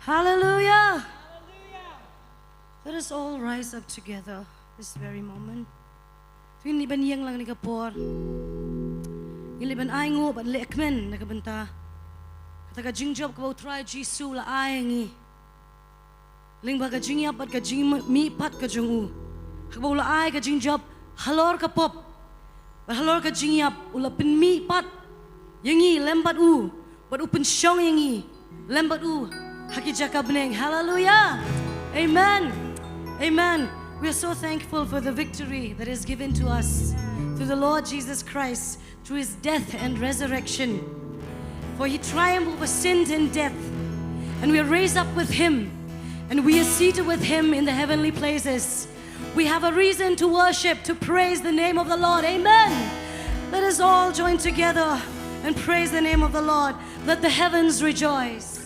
Hallelujah. Hallelujah. Let us all rise up together this very moment. Tuwing liban yang lang ni kapor. Iliban ay ngo ban lekmen na kabanta. Kata ka jingjob ka try Jisu la ay ngi. Ling ba ka jingyap at ka jing mi pat ka jungu. Hakbaw la ay ka jingjob halor ka pop. Ba halor ka jingyap ulapin mi pat. Yangi lembat u. But open syong yangi lembat u. Hakijaka beneng. Hallelujah. Amen. Amen. We are so thankful for the victory that is given to us through the Lord Jesus Christ, through His death and resurrection. For He triumphed over sin and death, and we are raised up with Him, and we are seated with Him in the heavenly places. We have a reason to worship, to praise the name of the Lord. Amen. Let us all join together and praise the name of the Lord. Let the heavens rejoice.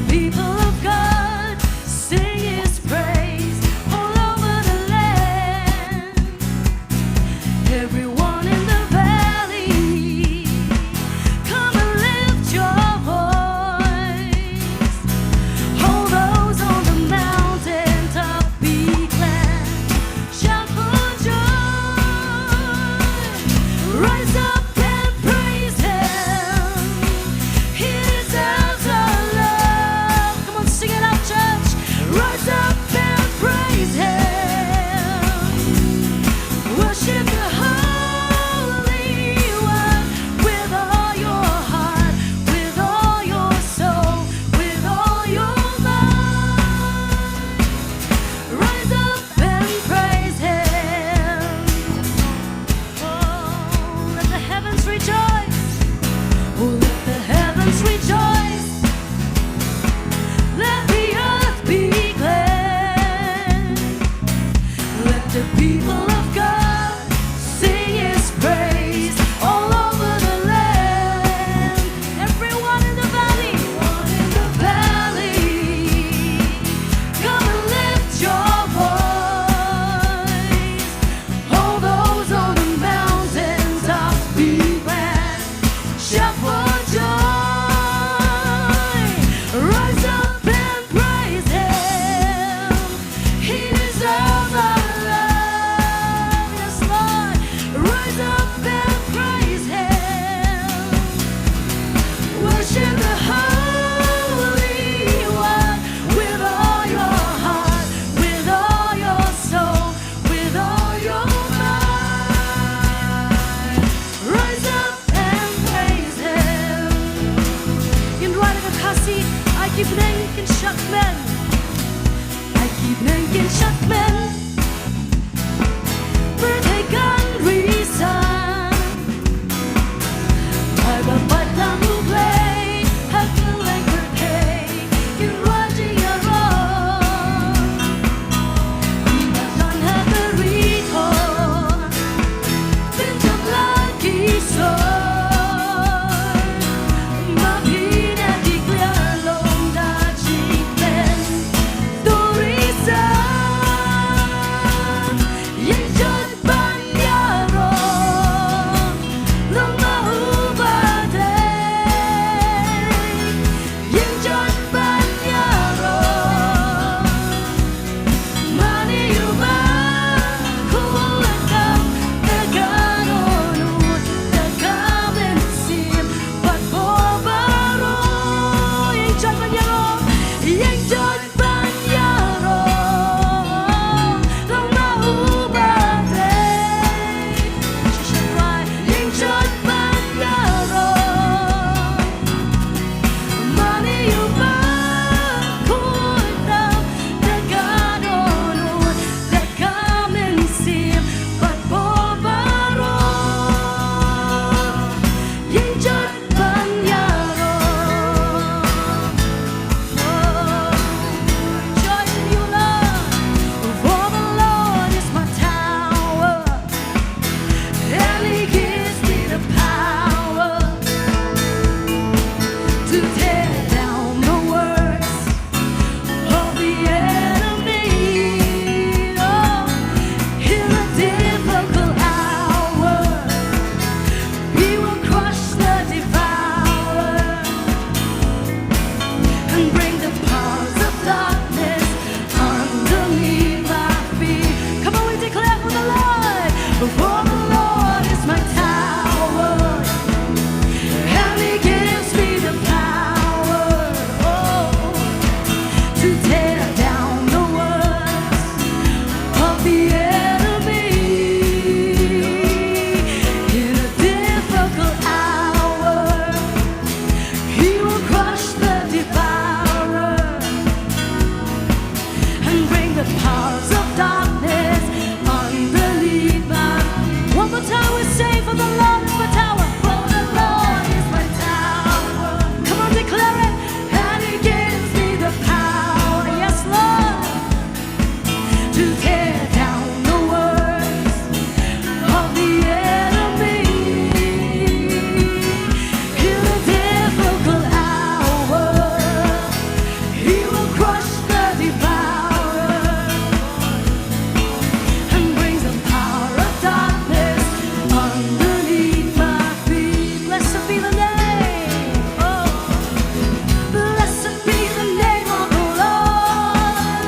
People of God sing His praise. powers of darkness underneath my. One more time we say, for the Lord is my tower. For the Lord is my tower. Come on, declare it. And He gives me the power, yes, Lord, to tear down the works of the enemy. In a difficult hour, He will crush the devourer and brings the power of darkness underneath my feet. Blessed be the name. Oh, blessed be the name of the Lord.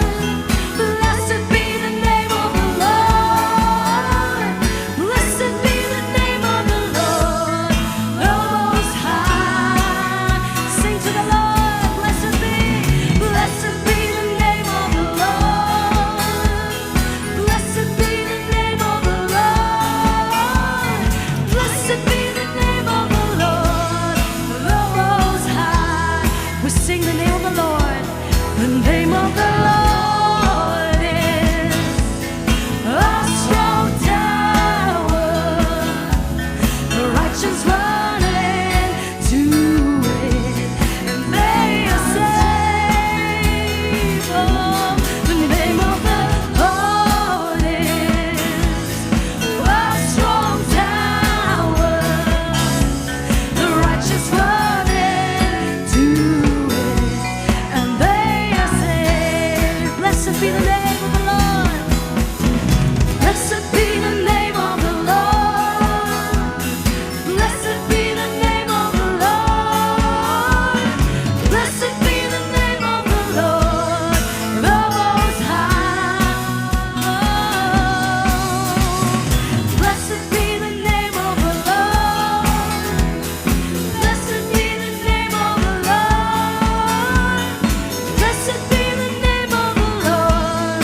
Blessed be the name of the Lord. Blessed be the name of the Lord, the Most High. Sing to the Lord. Blessed be the name of the Lord. Blessed be the name of the Lord. Blessed be the name of the Lord, the Most High. We sing the name of the Lord. The name of the Lord is a strong tower. The righteous run into it, and they are saved. Oh, the name of the Lord is a strong tower. The righteous run into it, and they are saved. Blessed be the name of the Lord. Blessed be the name of the Lord. Blessed be the name of the Lord. Blessed be the name of the Lord, the Most High. Blessed be the name of the Lord. Blessed be the name of the Lord. Blessed be the name of the Lord,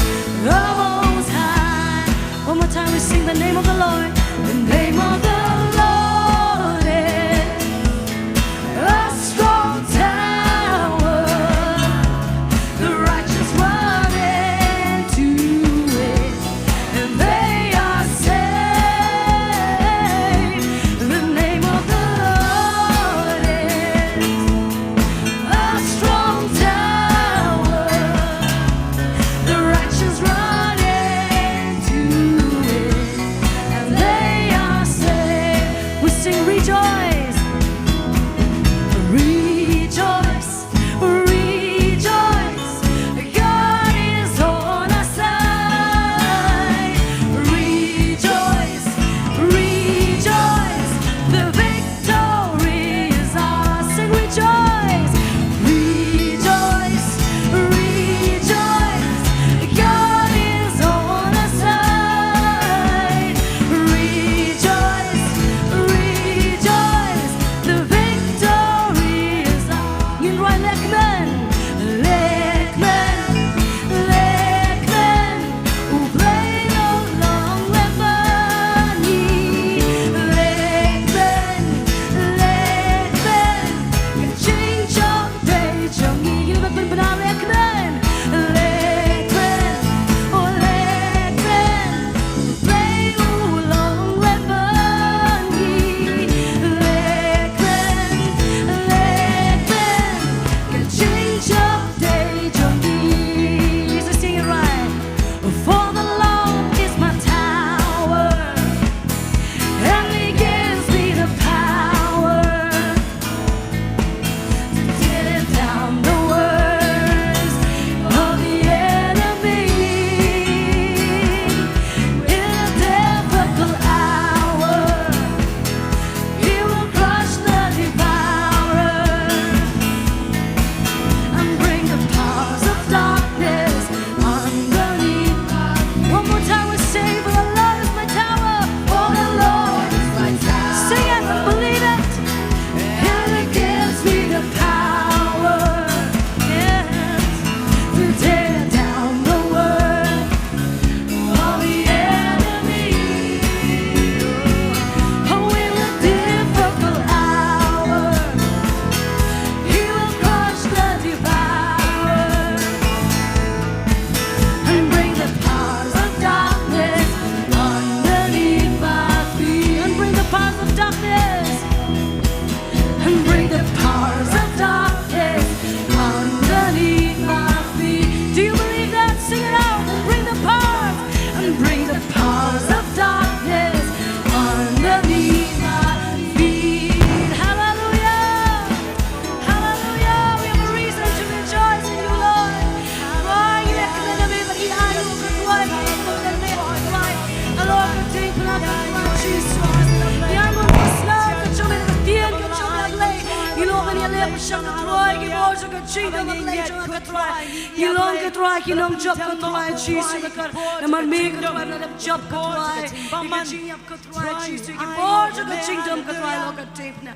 kingdom of legend ka try ilong ka try kinong job ka try Jesus ka naman me ka try na job ka try ikachiyap ka try Jesus ka por ka kingdom ka try lo ka tape na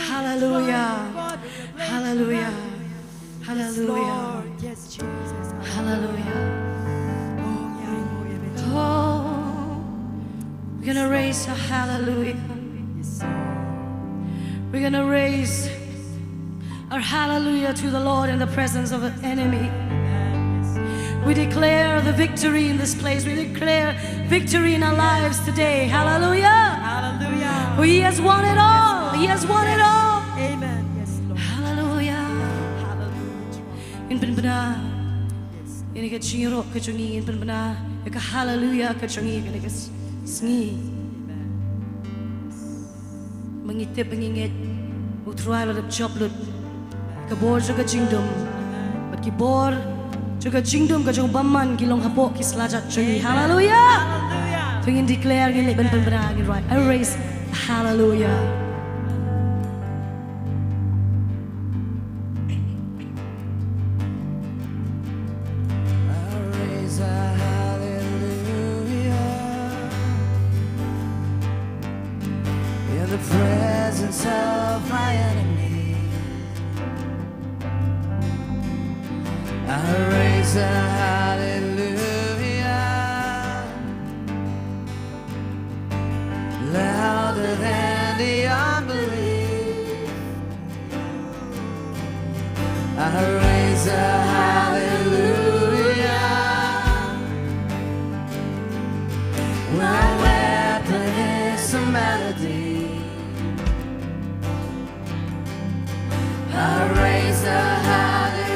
hallelujah hallelujah hallelujah Yes, Jesus. hallelujah oh we're gonna raise a hallelujah we're gonna raise our hallelujah to the Lord in the presence of the enemy. We declare the victory in this place. We declare victory in our lives today. Hallelujah. Hallelujah. For He has won it all. He has won it all. Amen. Yes, Lord. Hallelujah. Hallelujah. In penbena, ini ka chiro ka chungi in penbena, ka hallelujah ka chungi ka ka sngi. Mangitip mangingit, utruay lo job lo. Kabor juga kingdom, but kibor juga kingdom kajong baman kilong hapo kislajat chungi. Hallelujah. Hallelujah. Pengin declare gini ben benang right. I raise hallelujah. I raise a hallelujah in the presence of my enemy. I raise a hallelujah louder than the unbelief. I raise a hallelujah when my weapon is a melody. I raise a hallelujah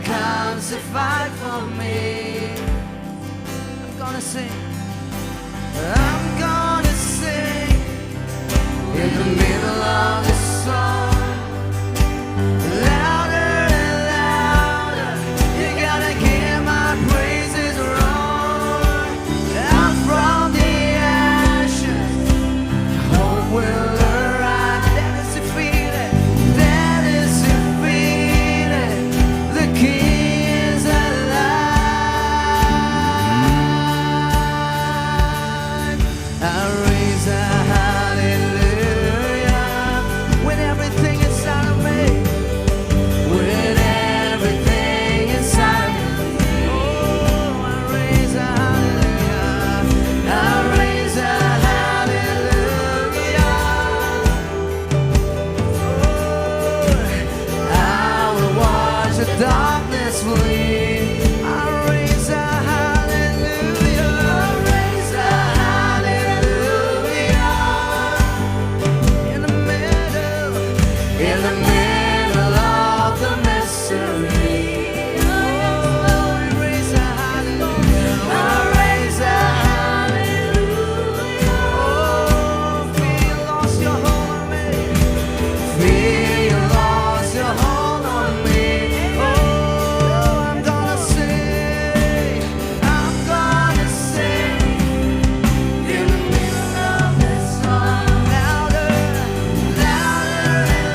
comes to fight for me. I'm gonna sing. I'm gonna sing in the middle of the song. Louder and louder, you gotta hear my praises roar. Out from the ashes, hope will arise. That is to feel it. That is to feel it. The King is alive. I raise a hallelujah when everything inside of me, when everything inside of me. Oh, I raise a hallelujah. I raise a hallelujah. Oh, I will watch the darkness flee. I raise a hallelujah. I raise a hallelujah in the middle of the mystery. Oh, we raise a hallelujah. I raise a hallelujah. Oh, feel you lost your hold on me. Feel you lost your hold on me. Oh, I'm gonna sing. I'm gonna sing in the middle of this song. Louder, louder and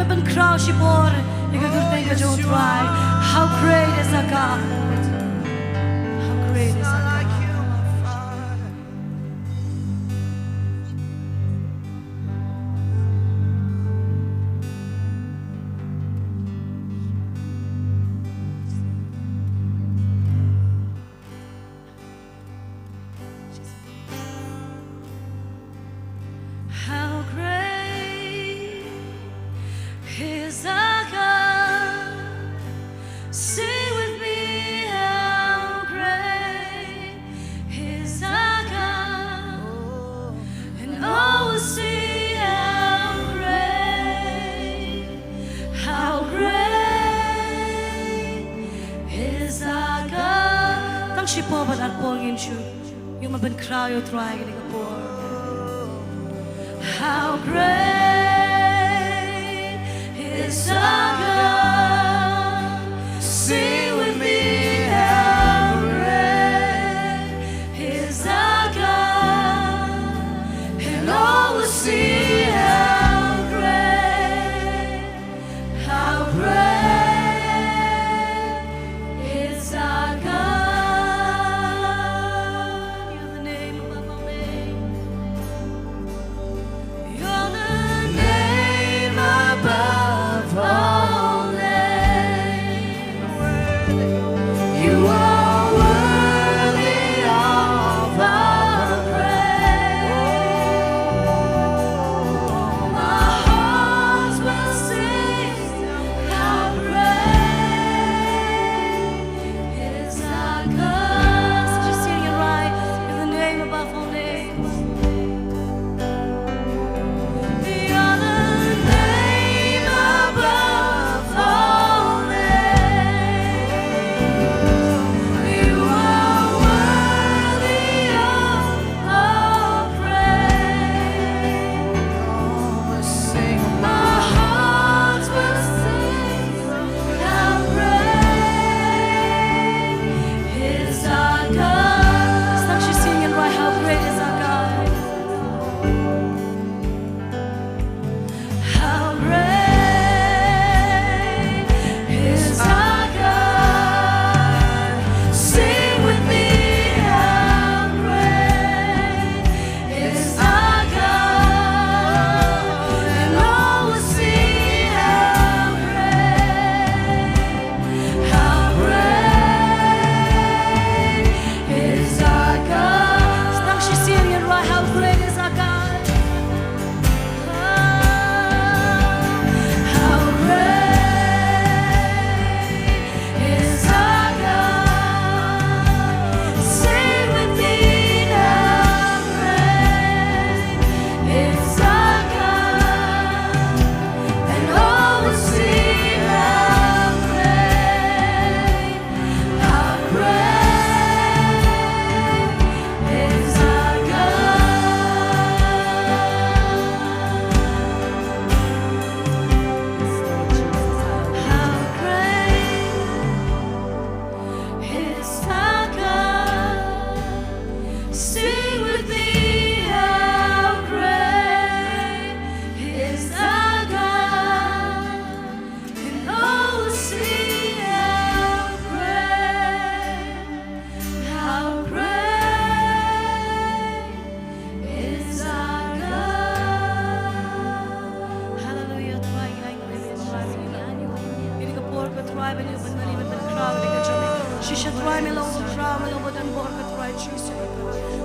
ban crowd she bore. You can think of your try. How great is our God? How great is our God? How great is our God? Sing with me, how great is our God? And all will see how great is our God. Tang si po ba at po ngin siya? Yung maban crowd yung try gini ka po. How great is our God? Sing with me, how great is our God? And all will see how great is our God. You're the name above all names. You're the name above all names. You are worthy of our praise. My heart will sing, how great is our God. So just sing it right. You're the name above all names. You're the name above all names. You are worthy of all praise. My heart will sing, how great is our God. Stop you singing right, how great is our God. How great is our God? Sing with me, how great is our God? And all will see how great is our God. Stop you singing right, how great is our God. How great is our God? Sing with me, how great is our God? And all will see how great is our God. How great is our God? Sing with me, how great is our God? And all will see how great is our God. Hallelujah. Ini ka por ka try ba niyo ban ban crowd ni ka chami. She should try me long crowd me long dan por ka try cheese.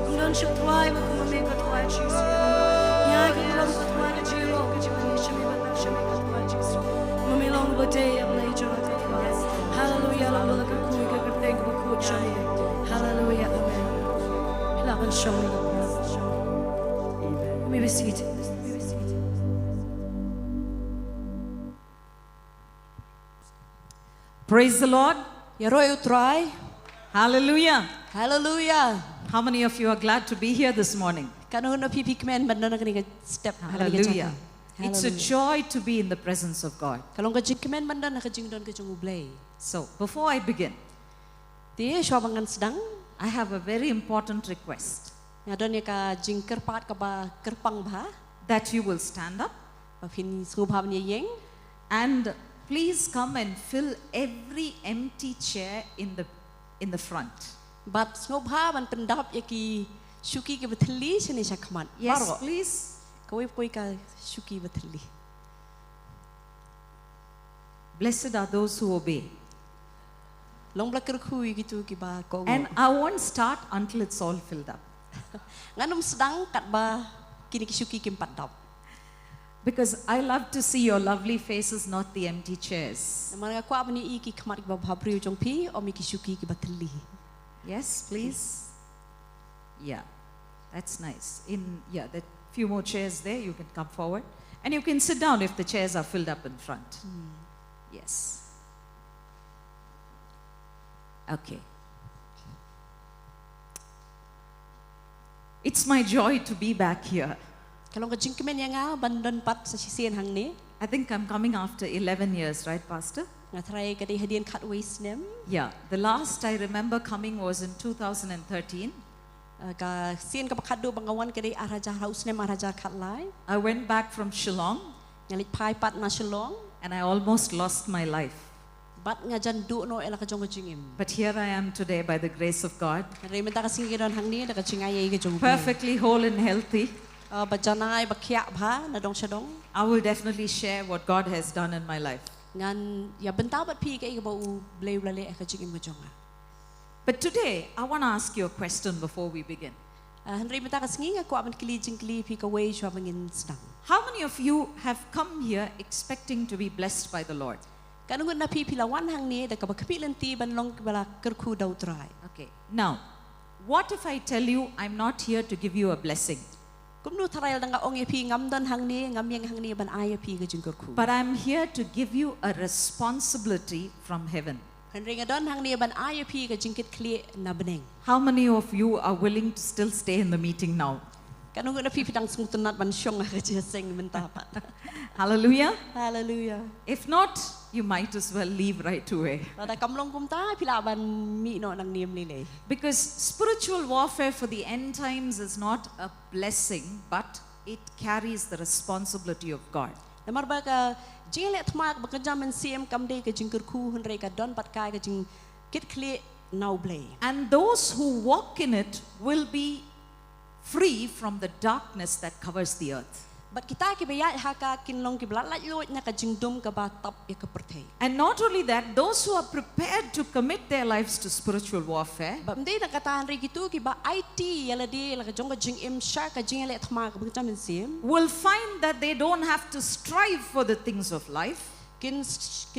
Kung dan should try ba kung may ka try cheese. Ya ka long ka try ka jiro ka chami shami ba ka shami ka try cheese. Mami long ba day of nature ka try. Hallelujah. Long ba ka kuy ka thank ba ku chami. Hallelujah. Amen. Laban shami. May be seated. Praise the Lord. Yaroy utray. Hallelujah. Hallelujah. How many of you are glad to be here this morning? Kanuhun na pipikmen banda na kaniga step. Hallelujah. It's a joy to be in the presence of God. Kalong kajikmen banda na kajing don kajung ublay. So, before I begin, Di syabangan sedang. I have a very important request Ngadon ya ka jingker pat ka ba kerpang ba. that you will stand up Papin subham ni yeng. And please come and fill every empty chair in the front. But ngop ha ban pendap yaki shuki ke betli sini sakman. Yes, please. Koi ka shuki betli. Blessed are those who obey. Long blakir kui gitu ki ba ko. And I won't start until it's all filled up. Nganum sedang kat ba kini ki shuki kim padap. Because I love to see your lovely faces, not the empty chairs. Namanya ko abani I ki khamar ki ba bhabriu jong pi o mi ki shuki ki betli. Yes, please. Yeah, that's nice. There are few more chairs there. You can come forward. And you can sit down if the chairs are filled up in front. Yes. Okay. It's my joy to be back here. Kalau ka jingkemen yang a bandan pat sa sisian hang ni. I think I'm coming after 11 years, right, Pastor? Ngatrai ka di hadian kat waist nem. Yeah. The last I remember coming was in 2013. Ka sien ka pakadu bangawan ka di araja haus nem araja kat lai. I went back from Shillong Ngalit pai pat na Shillong. and I almost lost my life. Bat ngajan du no ela ka jong jingim. But here I am today by the grace of God, Re menta ka singidon hang ni da ka jingay ka jong. perfectly whole and healthy. Bajanai bakya bha na dong shadong. I will definitely share what God has done in my life. Ngan ya bentau bat pi ka I ba u bleu lale ka jingim ka jong. But today, I want to ask you a question before we begin. Henry menta ka singi ko aman kili jingkli pi ka wei shwa bangin sedang. How many of you have come here expecting to be blessed by the Lord? Kanungun na pi pilawan hang ni da ka ba kapilanti ban long bala kerku daw try. Okay. Now, what if I tell you I'm not here to give you a blessing, Kumnu tharayal da nga ong pi ngam don hang ni ngam yang hang ni ban ay pi ka jing kerku. but I'm here to give you a responsibility from heaven? Henry nga don hang ni ban ay pi ka jingkit kli na beneng. How many of you are willing to still stay in the meeting now? Kanungun na pi pitang smutunat ban syong ka jeseng menta pat. Hallelujah. Hallelujah. If not, you might as well leave right away. Rada kamlong kumta pila ban mi no nang niem ni le. Because spiritual warfare for the end times is not a blessing, but it carries the responsibility of God. Namar ba ka jing le thmak ba ka jaman siem kam de ka jing kerku Henry ka don pat kai ka jing kit kli now blay. And those who walk in it will be free from the darkness that covers the earth. But kita ki bayat ha ka kinlong ki blat lot na ka jing dum ka ba tap ya ka perthei. And not only that, those who are prepared to commit their lives to spiritual warfare Ba mdei na kata Henry gitu ki ba IT yala di la ka jong ka jing im sha ka jing le thmak ba ka jaman siem. will find that they don't have to strive for the things of life, Kin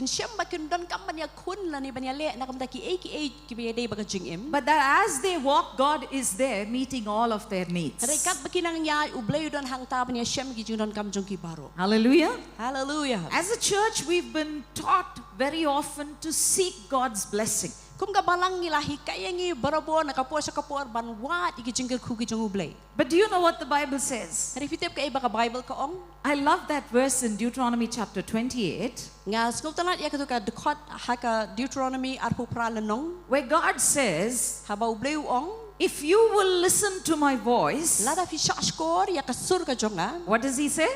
syam ba kin don kam ban ya kun la ni ban ya le na kam ta ki ki ba de ba ka jing im. but that as they walk, God is there meeting all of their needs. Henry kat ba kinang ya u blay don hang ta ban ya syam ki jing don kam jong ki baro. Hallelujah. Hallelujah. As a church, we've been taught very often to seek God's blessing. Kum ka balang ilahi kayangi barabo nakapo sa kapor ban wat ikijingkel ku ki jong ublay. But do you know what the Bible says? Hari fitep ka iba ka Bible ka ong I love that verse in Deuteronomy chapter 28, nga skop talat ya ka dekot ha ka Deuteronomy arpu pralanong where God says, haba ublay ong if you will listen to my voice, lada fi shashkor ya ka sur ka jonga what does he say?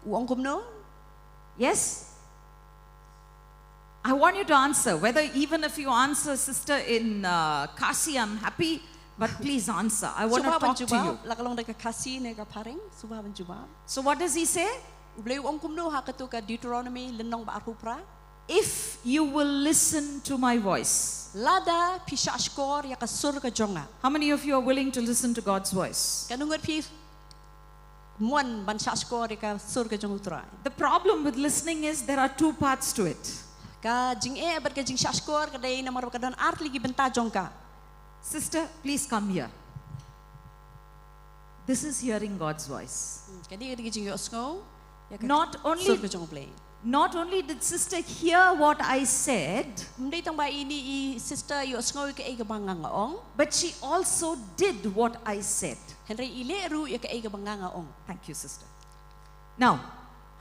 uong kumno. Yes? I want you to answer. Whether even if you answer, sister, in Kasi, I'm happy, but please answer. I want to Suba ban talk to juba you. lakalong da ka kasi ne ka paring suba ban juba. So what does he say? Ublay ong kumno ha ka tu ka Deuteronomy lenong ba arpu pra If you will listen to my voice. lada fi shashkor ya ka sur ka jonga. How many of you are willing to listen to God's voice? Kanungot pi mon ban shashkor ya ka sur ka jong utrai. The problem with listening is there are two parts to it. Ka jing ber ka jing shashkor ka dai namar ka don art ligi benta jong ka. Sister, please come here. This is hearing God's voice. Kadi ka jing yosco ya ka Not sur only, ka jong play. not only did sister hear what I said, Mday tang ba ini I sister yosco ka ay ka banganga ong. but she also did what I said. Henry ile ru ya ka ay ka banganga ong. Thank you, sister. Now,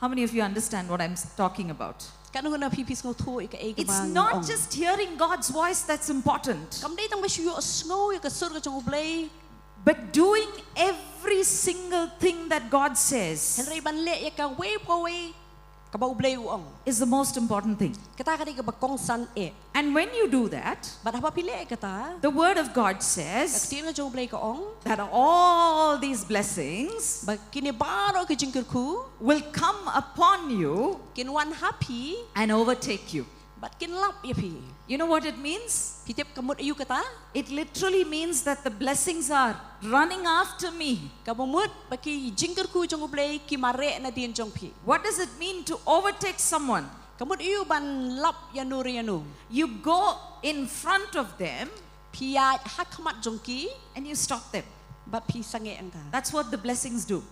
how many of you understand what I'm talking about? Kanungot na pipis ngo thu ka ay ka It's banganga not ong. just hearing God's voice that's important, Kamday tang ba siyo yosco ya ka sur ka jong play. but doing every single thing that God says. Henry ban le ya ka way po way ka ba ublay uong. is the most important thing. Kata kadi ka ba kong san e. And when you do that, Ba apa pilih kata? the word of God says Kaktin ka jong ublay ka ong. that all these blessings Ba kini baro ka jingkerku. will come upon you Kin wan happy. and overtake you. Bat kin lap ya pi. You know what it means? Pitip kamut ayu kata. It literally means that the blessings are running after me. Ka bumut baki jingkerku jong ublay ki mare na din jong pi. What does it mean to overtake someone? Kamut ayu ban lap yanu. You go in front of them Piyat hakamat jong ki. and you stop them. Bat pi sange angka. That's what the blessings do.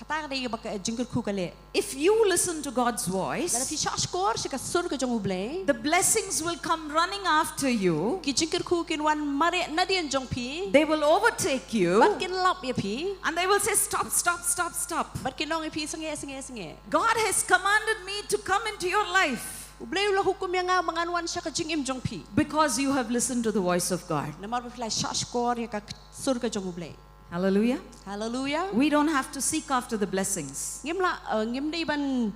Kata kadi ka ba jingkerku kale. If you listen to God's Lada voice, pi syashkor si ka sur ka jong ublay. the blessings will come running after you. Ki jingkerku kin wan mare na din jong pi. They will overtake you Bat kin lap ya pi. and they will say, stop, stop, stop, stop. Bat kin long ya pi sange. God has commanded me to come into your life Ublay ulah hukum yang nga manganuan siya ka jingim jong pi. because you have listened to the voice of God. Namar pa pila syashkor ya ka sur ka jong ublay. Hallelujah. Hallelujah. We don't have to seek after the blessings. Ngim day ban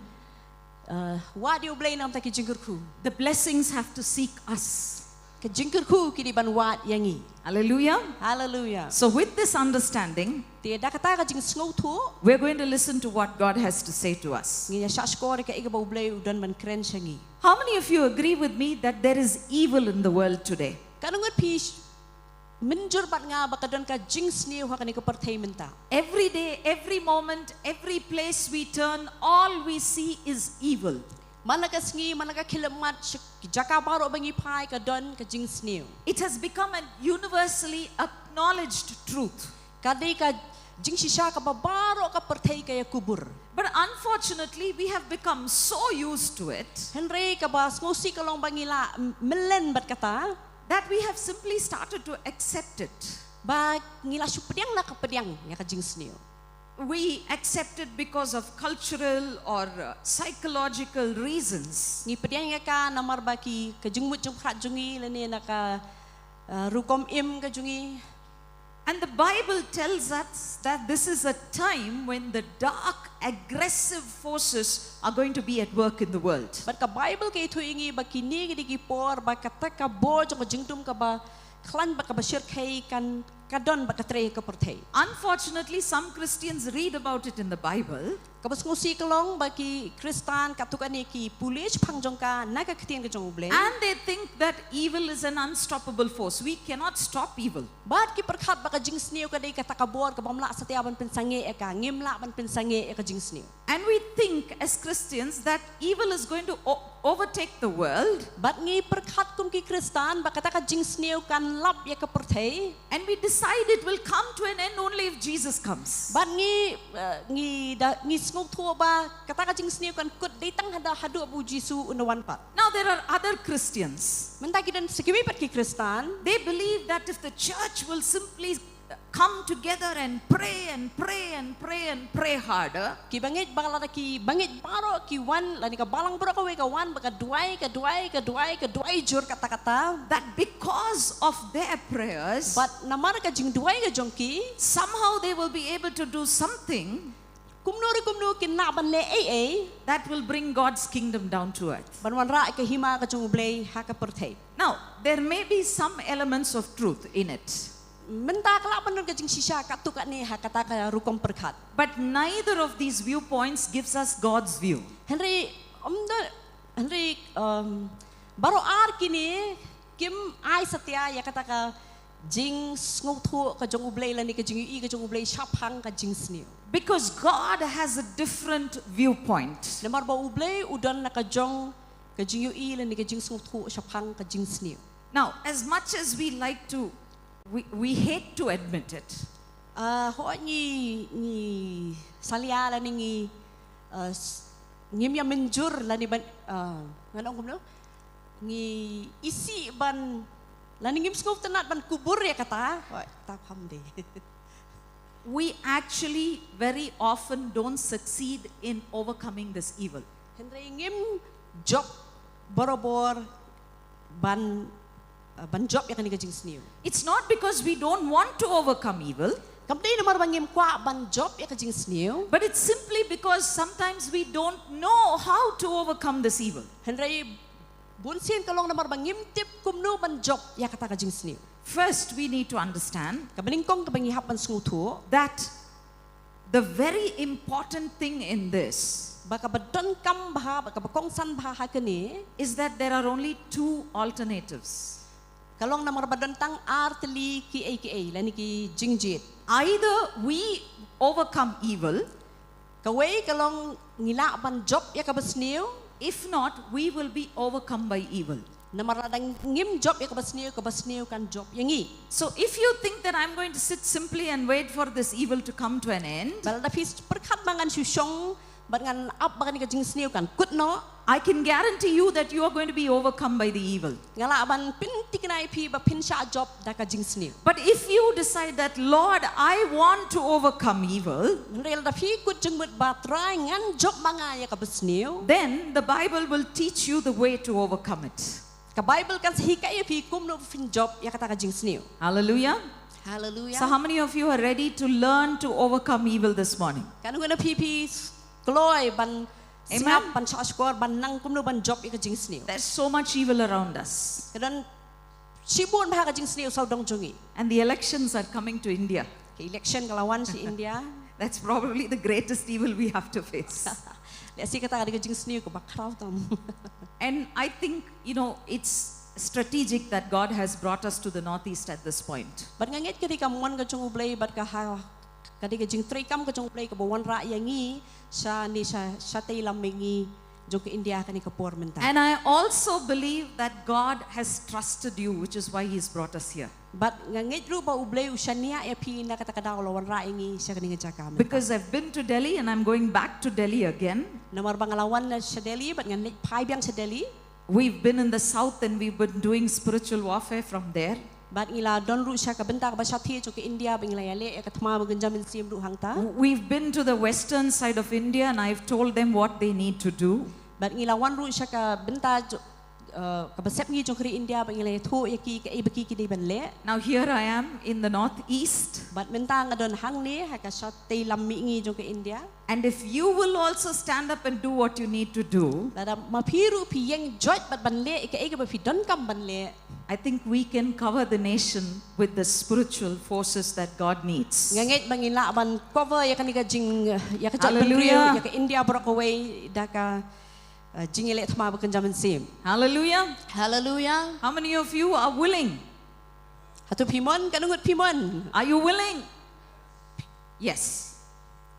wa di ublay nam ta ki jingkerku. The blessings have to seek us. Ka jingkerku ki di ban wa yangi. Hallelujah. Hallelujah. So with this understanding, Tiada kata ka jing sngow tu. we're going to listen to what God has to say to us. Ngiya syashkor ka iga ba ublay udan ban kren siya ngi. How many of you agree with me that there is evil in the world today? Kanungot pi menjur bat nga bakadon ka jing sniu ha kani ka pertay menta. Every day, every moment, every place we turn, all we see is evil. Mana ka sngi, mana ka kilamat jaka baro bangi pai ka don ka jing sniu. It has become a universally acknowledged truth. Kadi ka jing shisha ka babaro ka pertay ka ya kubur. But unfortunately, we have become so used to it Henry ka ba ngosi ka long bangila melen bat kata. that we have simply started to accept it. Ba ngila supediang na ka pediang ya ka jing sniu. We accept it because of cultural or psychological reasons. Ngi pediang ya ka namar baki ka jing mut jung khat jungi lene na ka rukom im ka jungi. And the Bible tells us that this is a time when the dark, aggressive forces are going to be at work in the world. But ka Bible kay tu ingi ba kini gidi ki por ba kata ka bo jong ka jingtum ka ba klan ba ka ba shir kay kan kadon ba ka tre ka pertay. Unfortunately, some Christians read about it in the Bible Kabas ngusi kalong ba ki Kristan katukan ni ki pulis pangjong ka nakakatian ka jong ublay. and they think that evil is an unstoppable force. We cannot stop evil. Bat ki perkhat ba ka jing sniu ka day ka takabor ka bamla sa tiaban pensange e ka ngimla ban pensange e ka jing sniu. And we think as Christians that evil is going to overtake the world, Bat ngi perkhat kum ki Kristan ba kata ka jing sniu kan lap ya ka pertay. and we decide it will come to an end only if Jesus comes. Bat ngi ngok thua ba kata ka jing sniu kan kut datang hadu abu Jisu unawan pat. Now there are other Christians. Mentaki dan sekiwi pat ki Kristan. They believe that if the church will simply come together and pray and pray and pray and pray harder, Ki bangit bakala ki bangit baro ki wan lani ka balang bro ka we ka wan baka duai jur kata-kata. that because of their prayers, But namar ka jing duai ka jongki somehow they will be able to do something kumnu kin na ban le that will bring God's kingdom down to earth. ban wan ra ka hima ka jong blay ha ka pertay. Now, there may be some elements of truth in it, Menta kala ban ka jing shisha ka tu ka ni ha kata ka rukom perkhat. but neither of these viewpoints gives us God's view. Henry baro ar kini kim ai satya ya kata ka jing ngok thu ka jong blay lani ka jing ka jong blay shaphang ka jing sniu. Because God has a different viewpoint. Lemar ba ublay udan na ka jong ka jing lan ni ka jing ngok thu shaphang ka jing sniu. Now, as much as we like to, we hate to admit it, Ho ni salia la ni ngim ya menjur la ni ban nganong kumno ngi isi ban la ni ngim skop tenat ban kubur ya kata ta paham de. we actually very often don't succeed in overcoming this evil. Henry ngim job borobor ban job ya kan ni ka jing sniu. It's not because we don't want to overcome evil, Kam dei namar bangim kwa ban job ya ka jing snew. But it's simply because sometimes we don't know how to overcome this evil. Henry bun sien kalong namar bangim tip kumno ban job ya kata ka jing snew. First, we need to understand Kabaning kong kabangi hapan sngutu. that the very important thing in this Baka badon kam baha baka bakong san baha hakani. is that there are only two alternatives. Kalong namar badon tang artli ki lani ki jingjit. Either we overcome evil, Kawai kalong ngila ban job ya ka basnew. if not, we will be overcome by evil. Namaradang ngim job ya ka basnew kan job yangi. So if you think that I'm going to sit simply and wait for this evil to come to an end, Bal da pis perkat mangan syusyong bat ngan up bakan ka jing snew kan kut no. I can guarantee you that you are going to be overcome by the evil. Ngala ban pinti kinai pi ba pin sha job da ka jing snew. But if you decide that, Lord, I want to overcome evil, Rel da pi kut jeng mut ba try ngan job manga ya ka basnew. then the Bible will teach you the way to overcome it. Ka Bible kan hikai pi kum no fin job ya kata ka jing snew. Hallelujah. Hallelujah. So how many of you are ready to learn to overcome evil this morning? Kan ngena pi kloy ban Amen. snap ban sa skor ban nang kum no ban job ya ka jing snew. There's so much evil around us. Kadan sibun ba ka jing snew sa dong jungi. And the elections are coming to India. Ke election kalawan si India. That's probably the greatest evil we have to face. Lesi kata ka jing snew ko bakraw tam. And I think, it's strategic that God has brought us to the northeast at this point. Bat ngangit kadi ka mon ka jung ublay bat ka ha kadi ka jing tray kam ka jung ublay ka bawan ra yangi sa ni sa tay lamingi jung ka India ka ni ka por menta. And I also believe that God has trusted you, which is why He's brought us here. Bat ngangit ru ba ublay usya niya ya pi na kata kadaw lawan ra yangi sa kani nga jaka. Because I've been to Delhi and I'm going back to Delhi again. Namar bangalawan na sa Delhi bat nganit pai biang sa Delhi. We've been in the south and we've been doing spiritual warfare from there. Bat ngila don ru siya ka benta ka ba sa thi jung ka India bang ngila yale ya ka thma ba ganjam sim ru hangta. We've been to the western side of India and I've told them what they need to do. Bat ngila wan ru siya ka benta ka basep ngi jung kri India bang ngila thu ya ki ka ibaki ki di ban le. Now here I am in the northeast. Bat menta nga don hang ni ha ka sa tay lammi ngi jung ka India. And if you will also stand up and do what you need to do, Lada mapiru pi yang joj bat ban le ka ega ba fi don kam ban le. I think we can cover the nation with the spiritual forces that God needs. Ngangit bangila ban cover ya ka ni ka jing ya ka jot ban Hallelujah. ya ka India bro away da ka jing ele thma ba ganjam sim. Hallelujah. Hallelujah. How many of you are willing? Hatu pimon kanungut pimon. Are you willing? Yes.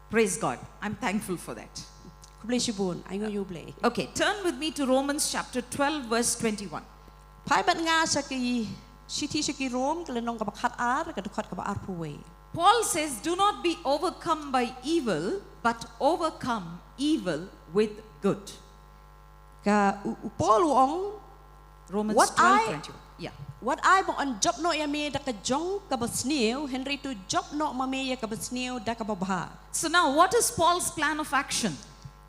Praise God. I'm thankful for that. Kublay sibun ayo you blay. Okay, turn with me to Romans chapter 12, verse 21. Pai bat nga sa ki city sa ki Rome kalanong ka bakhat ar ka dukhat ka ba ar puwe. Paul says, do not be overcome by evil, but overcome evil with good. Ka upol uong Romans What 12, 21. Yeah. what I mo an job no ya me da ka jong ka basnew Henry to job no mame ya ka basnew da ka babaha. So now, what is Paul's plan of action?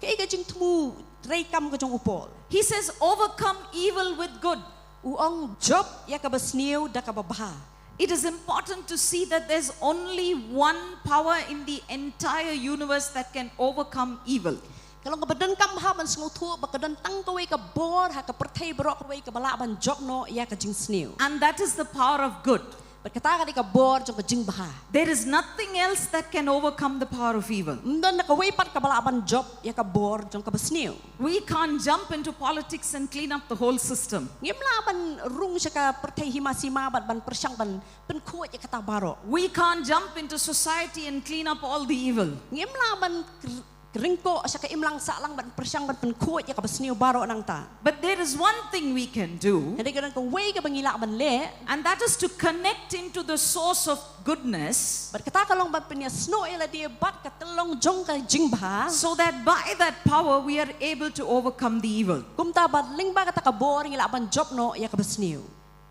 Kay ka jing tumu tray kam ka jong upol. He says, overcome evil with good. Uong job ya ka basnew da ka babaha. It is important to see that there's only one power in the entire universe that can overcome evil. Kalong ka badan kam ha ban sngutu ba ka dan tang ka way ka bor ha ka perthai bro ka way ka bala ban job no ya ka jing snew. And that is the power of good. But kata ka di ka bor jong ka jing baha. There is nothing else that can overcome the power of evil. Ndon na ka way pat ka bala ban job ya ka bor jong ka basnew. We can't jump into politics and clean up the whole system. Ngimla ban rung siya ka perthai himasima ban persyang ban penkuat ya kata baro. We can't jump into society and clean up all the evil. Ngimla ban ringko siya ka imlang sa lang ban persyang ban penkuat ya ka basnew baro nang ta. But there is one thing we can do, Hindi ka ka way ka bangila ban le. and that is to connect into the source of goodness, Bat kata ka long ban pinya snow ila dia bat ka telong jong ka jing baha. so that by that power we are able to overcome the evil. Kumta bat ling ba kata ka bor ngila ban job no ya ka basnew.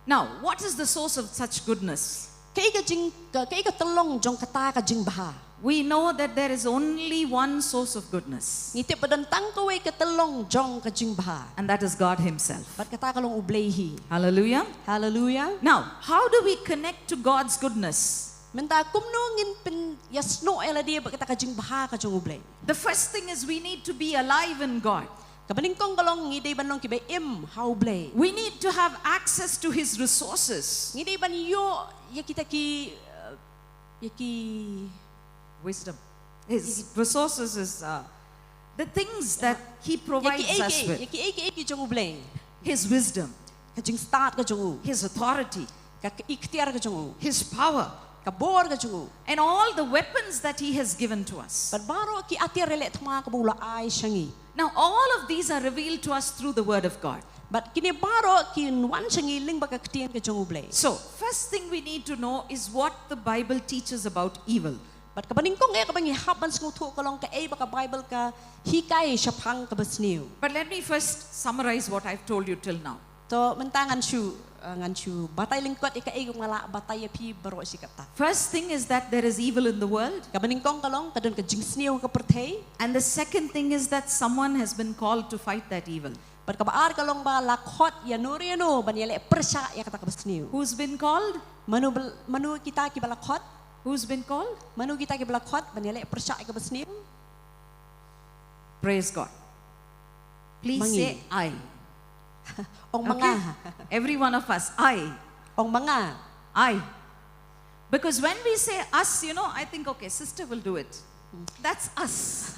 Now, what is the source of such goodness? Kay ka telong jong kata ka jing baha. We know that there is only one source of goodness, Ngiti pa dan tang ka way ka telong jong ka jing baha. and that is God Himself. Bat kata ka long ublayhi. Hallelujah. Hallelujah. Now, how do we connect to God's goodness? Menta kumno ngin pen yasno ela dia bakata ka jing baha ka jong ublay. The first thing is we need to be alive in God. Kabaning kong kalong ngidey banong kibay how ublay. We need to have access to His resources. Ngidey ban yo ya kita ki Wisdom. His resources is the things that He provides us with. Yaki jong ublay. His wisdom, Ka jing start ka jong His authority, ka ikhtiar ka jong His power, ka bor ka jong and all the weapons that He has given to us. But baro ki atir rele tma ka bula ay shangi. Now, all of these are revealed to us through the Word of God. But kini baro ki nuan shangi ling baka ktian ka jong ublay. So, first thing we need to know is what the Bible teaches about evil. But kabaning kong kabang ihaban sa ngutu kalong ka ay baka Bible ka hikay syapang ka basniw. But let me first summarize what I've told you till now. To mentangan syu batay lingkot ika ay ngala batay pi baro sikata. First thing is that there is evil in the world. Kabaning kong kalong kadon ka jingsniw ka pertay. And the second thing is that someone has been called to fight that evil. But kabaar kalong ba lakhot yanuri ano banyale persya ya kata ka basniw. Who's been called? Manu kita ki balakhot. Who's been called? Manu kita ki balakhot banyale persya ka basniw. Praise God. Please Mangi. say I. Ong Okay? mga Every one of us, I. ong mga I. Because when we say us, I think, okay, sister will do it. That's us.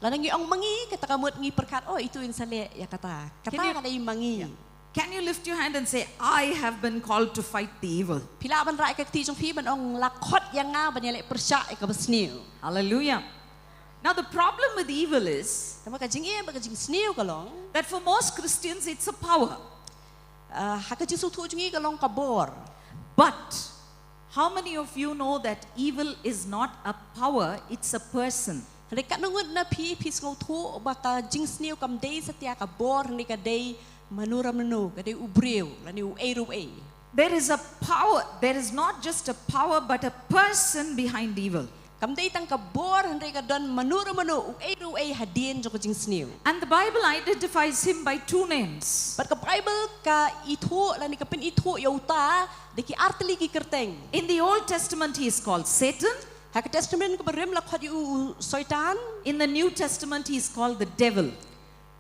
lanang ong mangi kata kamut ngi perkat itu insale ya kata. Can you- Kata kada yung mangi. Can you lift your hand and say, I have been called to fight the evil? Pila ban ra ka ti jong pi ban ong lakhot yang nga banyale persya ka basniw. Hallelujah. Now the problem with evil is Tama ka jing baka jing sniw kalong. that for most Christians it's a power. Haka jing sutu jing kalong kabor. But how many of you know that evil is not a power, it's a person? Hari ka nungod na pi ngau tu baka jing sniw kam day satia ka bor ni ka day manura manu ka day ubriw lani u ay. There is a power, there is not just a power but a person behind evil. Kam day tang ka bor hari ka don manura manu u ay hadin jong jing sniw. And the Bible identifies him by two names. But ka Bible ka itu lani ka pin itu yauta de ki artli ki kerteng. In the Old Testament he is called Satan. Haka testament ka berem lakhot yu soitan. In the New Testament he is called the devil.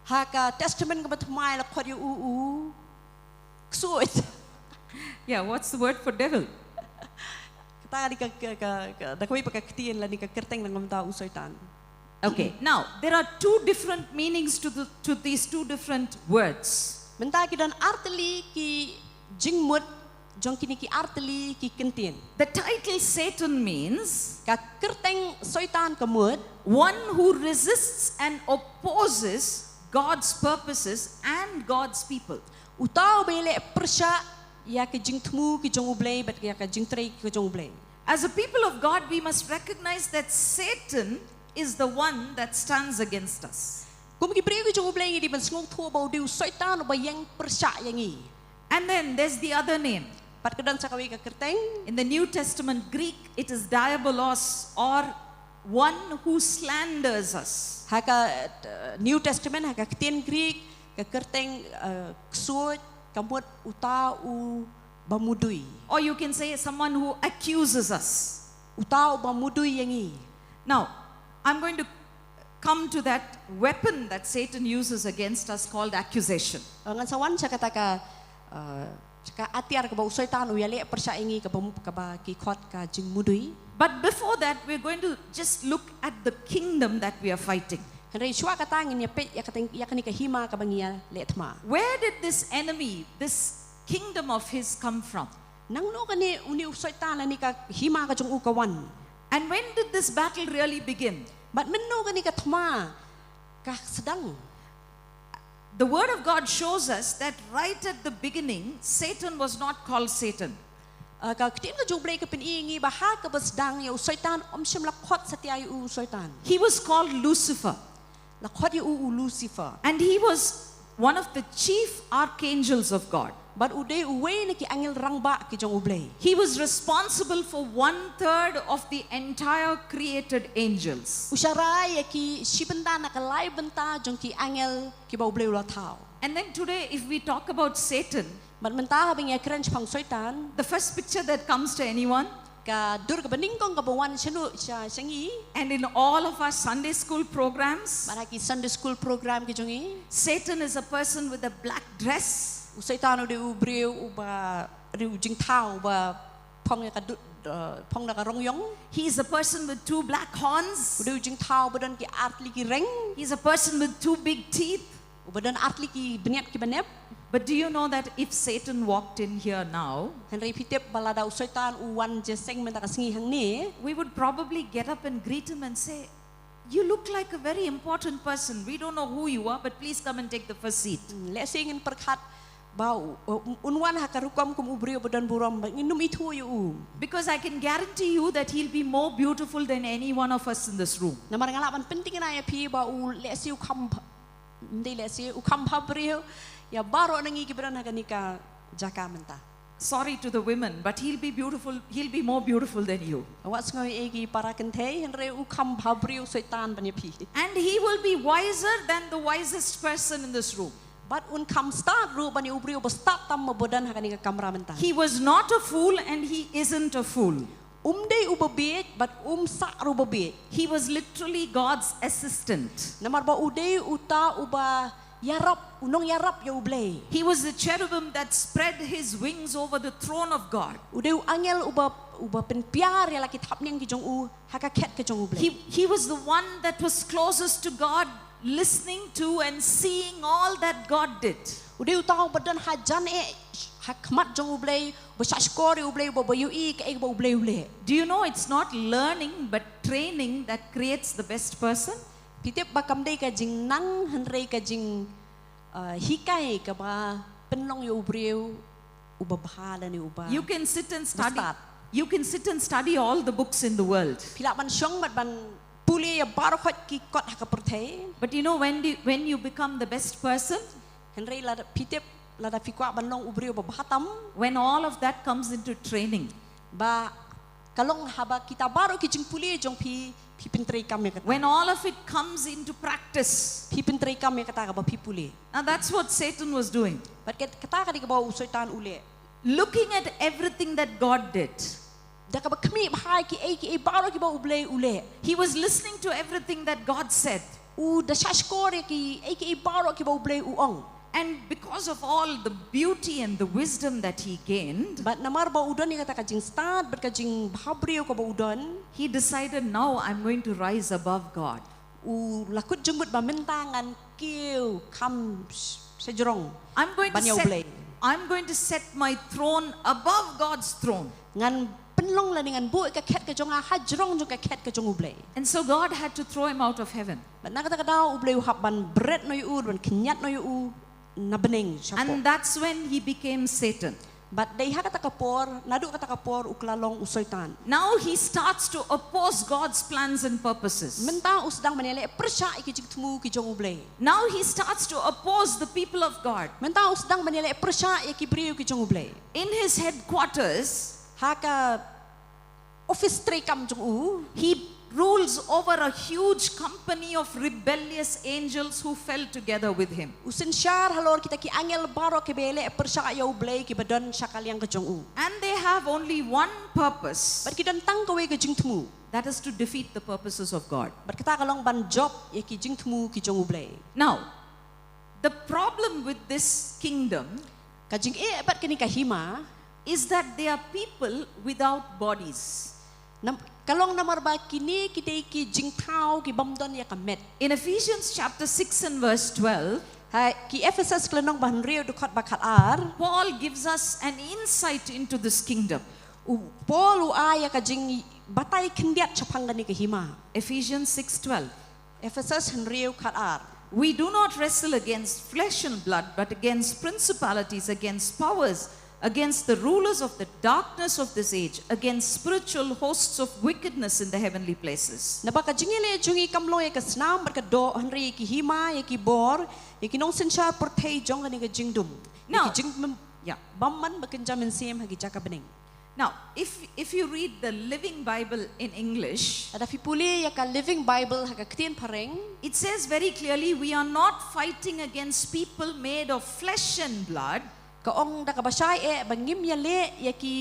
Haka testament ka batmai lakhot yu ksuit. Yeah, what's the word for devil? Kata di ka dakoi pa ka ktian lani ka kerteng nang mamta usoitan. Okay, now there are two different meanings to these two different words. Menta ki don artli ki jingmut jong kini ki artli ki kentien. The title Satan means Ka kerteng soitan kemut one who resists and opposes God's purposes and God's people. utau bele persya ya ke jing tmu ki jong ublay bat ya ka jing trei ki jong ublay. As a people of God, we must recognize that Satan is the one that stands against us. Kum ki breu ki jong ublay di ban ngong thu bau diu soitan ba yang persya yangi. And then there's the other name. Pat kedan sakawi ka kerteng In the New Testament Greek, it is diabolos, or one who slanders us. haka New Testament haka ketien Greek ka kerteng ksuit kamut utau bamudui. Or you can say someone who accuses us. Utau bamudui yangi. Now, I'm going to come to that weapon that Satan uses against us called accusation. Ngan sawan sa kata ka atiar ka ba usoitan uyale persya yangi ka ba ki khot ka jing mudui. But before that, we're going to just look at the kingdom that we are fighting. Henry shwa kata ngin ya pet ya kateng ya kani ka hima ka bangia letma. Where did this enemy, this kingdom of his come from? Nang no kani uni usoitan ni ka hima ka jong ukawan. And when did this battle really begin? But menno kani ka thma ka sedang. The Word of God shows us that right at the beginning, Satan was not called Satan. Ka ketien ka jong blay ka piningi baha ka basdang ya usoitan syam lakhot satia yu usoitan. He was called Lucifer. Lakhot yu Lucifer. And he was one of the chief archangels of God. But uday uwe na ki angel rangba ki jong ublay. He was responsible for 1/3 of the entire created angels. Usyarai ya ki shibenta na kalai benta jong ki angel ki ba ublay ula tau. And then today, if we talk about Satan, But mentah habing ya keren pang soitan. the first picture that comes to anyone, ka dur ka baning kong ka bawan chanu changi And in all of our Sunday school programs, para ki Sunday school program ki jongi Satan is a person with a black dress. u Satan de u breu u ba riu jing thao ba phong ka phong na ka rong yong He is a person with two black horns. u jing thao ba dan ki atli ki reng He's a person with two big teeth. u ba dan atli ki beniap ki benep But do you know that if Satan walked in here now, Henry pitep balada u Satan u wan je seng men ta ka singi hang ni we would probably get up and greet him and say, "You look like a very important person. We don't know who you are, but please come and take the first seat." le singin perkhat bau unwan ha karukom kum ubrio badan buram nginum itu yu Because I can guarantee you that he'll be more beautiful than any one of us in this room. na marangala man penting na ya pi ba u le si u kham ndai le si u kham brio ya baro nangi ki beran ha kanika jaka menta Sorry to the women, but he'll be beautiful. He'll be more beautiful than you. what's ngoi egi para kenthe henre u kham brio Satan ban pi And he will be wiser than the wisest person in this room. but un kham start ru ban ubrio ba start tam bodan ha kanika kamra menta He was not a fool and he isn't a fool. dei ubabet but sa ru babet He was literally God's assistant. namar ba udei uta uba yarap unong yarap ya ublay He was the cherubim that spread his wings over the throne of God. udeu angel uba penpiar ya laki thap nyang ki jong u haka khet ke jong ublay He was the one that was closest to God, listening to and seeing all that God did. udeu taw badan hajan hakmat jong ublay ba shashkori ublay ba bayu ke ba ublay ublay Do you know it's not learning but training that creates the best person? pitep ba kamdei ka jing nang henrei ka jing hikai ka ba penlong yo ubreu uba bhala ni uba You can sit and study. Ustad. You can sit and study all the books in the world. pila ban syong mat ban puli ya bar khot ki kot haka perthai But you know when you become the best person, henrei la pitep la da fikwa ban long ubreu ba batam when all of that comes into training, ba kalong haba kita baru ki jing puli jong pi pintrei kam ya kata when all of it comes into practice. pi pintrei kam ya kata ka ba pi puli Now that's what Satan was doing. but kata ka di ka ba Satan ule Looking at everything that God did. da ka ba kami bahai ki baru ki ba ule He was listening to everything that God said. u da shashkor ki baru ki ba uong And because of all the beauty and the wisdom that he gained, but namar ba udon ni kata ka jing start ber ka jing bhabrio ka ba udon he decided, now I'm going to rise above God. u lakut jembut ba mentangan kiu kam sejrong I'm going to Banyaw set, blay. I'm going to set my throne above God's throne. ngan penlong la dengan bu ka khet ka jong hajrong jong ka khet ka jong ublay And so God had to throw him out of heaven. but na kata ka daw ublay hab ban bret no yu ban knyat no yu na beneng syapo And that's when he became Satan. but dai ha kata kapor nadu kata kapor uklalong usaitan Now he starts to oppose God's plans and purposes. menta usdang manele persya iki jing temu ki jong ublay Now he starts to oppose the people of God. menta usdang manele persya iki briu ki jong ublay In his headquarters, haka office tray kam jong u he rules over a huge company of rebellious angels who fell together with him. usin syar halor kita ki angel baro ke bele persya ya ublay ki badan syakaliang ke jong u And they have only one purpose, but ki dan tang kawe ke jing temu that is to defeat the purposes of God. but kita kalong ban job ya ki jing temu ki jong ublay Now, the problem with this kingdom ka jing bat kini ka hima is that they are people without bodies. kalong namar ba kini kita ki jing thau ki bamdon ya kamet In Ephesians chapter 6 and verse 12, ha ki Ephesus klenong ban rio du khot bakhat ar Paul gives us an insight into this kingdom. u polu aya ka jing batai kendiat chapang gani ke hima Ephesians 6:12. Ephesus rio khat ar We do not wrestle against flesh and blood, but against principalities, against powers, against the rulers of the darkness of this age, against spiritual hosts of wickedness in the heavenly places. nabaka jingile jungi kamlo ya ka snam ber ka do henri ki hima ya ki bor ya ki nong sencha perthei jong gani ka jingdum Now, ki jing yeah. bamman bakin jamin sim hagi jaka bening Now, if you read the Living Bible in English, ada fipuli ya ka living bible ha ka ktien pareng it says very clearly, we are not fighting against people made of flesh and blood, ka ong da ka basai bangim ya le ya ki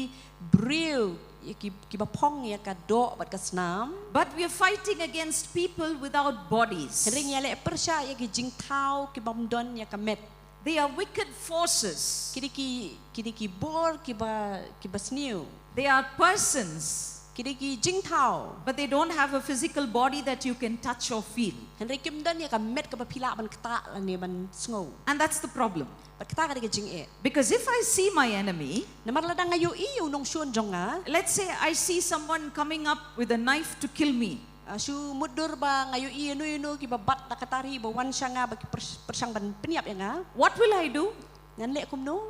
bril ki bapong ya ka do bat ka snam. But we are fighting against people without bodies. Ring ya le persya ya ki jing thau ki bamdon ya ka met. They are wicked forces. Kidi ki bor ki ba sniu. They are persons, Kidi ki jing thau. but they don't have a physical body that you can touch or feel. Henry kim don ya ka met ka ba pila ban kata la ni ban sngo. And that's the problem. Bat kata ka di ka jing e. Because if I see my enemy, Namar la dang ngayo i unong syun jonga. let's say I see someone coming up with a knife to kill me. Su mudur ba ngayo i anu ki ba bat na katari ba wan siya nga ba ki persang ban peniap ya nga. What will I do? Ngan le kum no.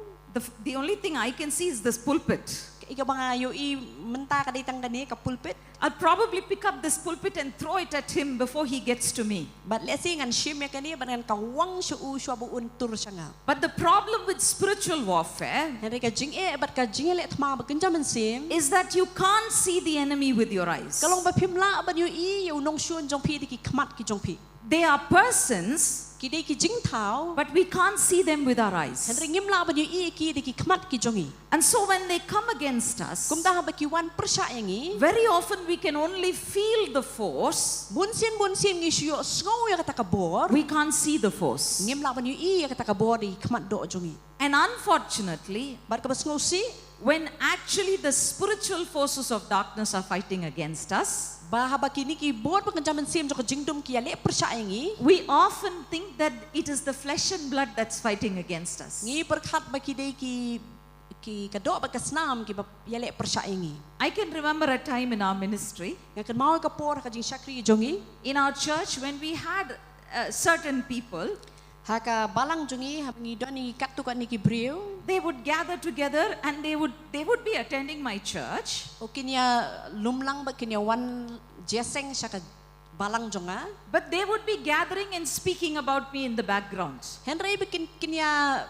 The only thing I can see is this pulpit. Ika ba ngayo i menta ka ditang dani ka pulpit. I'll probably pick up this pulpit and throw it at him before he gets to me. But let's say ngan shim ya kani ba ngan ka wang shu shu ba untur siya nga. But the problem with spiritual warfare Henry ka jing e bat ka jing le tma ba kenja man sim. is that you can't see the enemy with your eyes. Kalong ba pimla ba yu i unong syun jong pi di ki kmat ki jong pi. They are persons, Ki ki jing thau. but we can't see them with our eyes. Henry ngimla ba yu i ki di ki kmat ki jongi. And so when they come against us, Kum dah ba ki wan persya yang i. very often we can only feel the force. Bun sin ngi shu sngo ya kata ka bor. We can't see the force. Ngimla ba yu i ya kata ka bor di kmat do jongi. And unfortunately, Bat ka ba sngo si. when actually the spiritual forces of darkness are fighting against us, Bahaba kini ki bor pa kenja man sim jo ka jingdum ki ya le persya yang i. we often think that it is the flesh and blood that's fighting against us. Ngi perkhat ba ki dei ki kadok ba ka snam ki ba ya le persya yang i. I can remember a time in our ministry, Nga kan mau ka por ka jing syakri jongi. in our church, when we had certain people, Haka balang jongi ha ngi don ni kat tu kan ni ki brio. they would gather together and they would be attending my church. O kinya lumlang ba kinya wan jeseng syaka balang jonga. But they would be gathering and speaking about me in the background. Henry bikin kinya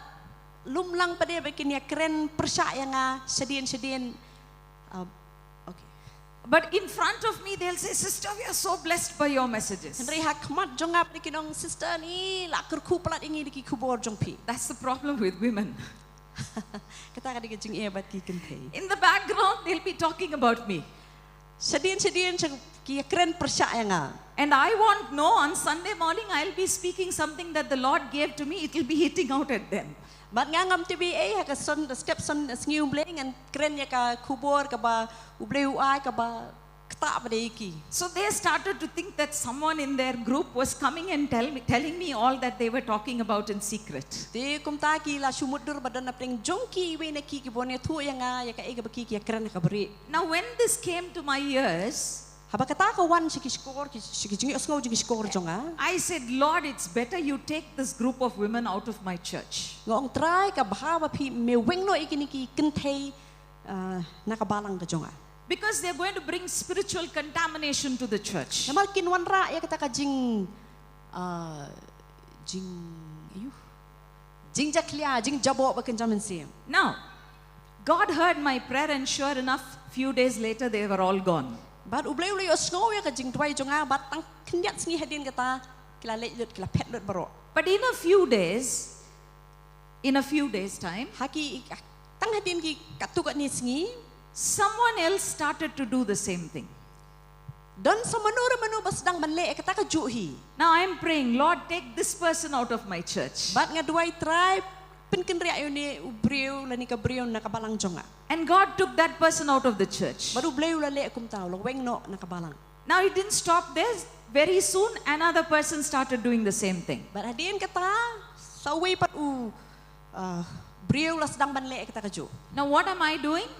lumlang pa dia bikin ya keren persya yang sedien. Okay. But in front of me, they'll say, "Sister, we are so blessed by your messages." Henry hakmat jonga pa kinong sister ni lakur ku pelat ingi di ki kubor jong pi. That's the problem with women. Kata ka di jing e bat ki kentei. In the background, they'll be talking about me. Sedien ki keren persya yang And I won't know, on Sunday morning, I'll be speaking something that the Lord gave to me. It will be hitting out at them. Bat ngam TBA haka step son sngiu bleng and keren ya ka kubor ka ba ubleu ai ka ba kta ba dei ki. So they started to think that someone in their group was coming and telling me all that they were talking about in secret. Te kum ta ki la sumudur badan na pleng jongki we na ki bone thu yang ya ka ega ba ki keren ka beri. Now, when this came to my ears, Haba kata ka wan siki skor ki jingi osngo jingi skor jonga. I said, "Lord, it's better you take this group of women out of my church." Ngong try ka bahaba pi me wengno ikini ki kentei nakabalang ka jonga. Because they're going to bring spiritual contamination to the church. Namal kin wan ra ya kata ka jing jaklia jing jabo ba kan jaman sim. Now, God heard my prayer, and sure enough, few days later, they were all gone. Bat ublay osngo ya ka jing twai jonga bat tang kendiat sngi hadin kata kila lejut kila pet lut baro. But in a few days time, Haki tang hadin ki katu ka ni sngi. someone else started to do the same thing. Don sa manu bas dang manle kata ka juhi. Now I'm praying, Lord, take this person out of my church. Bat nga duai try penken ria ni ubreu lani ka breu nakabalang jonga. And God took that person out of the church. Baru bleu la le kum tau lo weng no nakabalang. Now it didn't stop there. Very soon, another person started doing the same thing. Bat hadin kata sa way pat breu la sedang manle kata ka ju. Now what am I doing?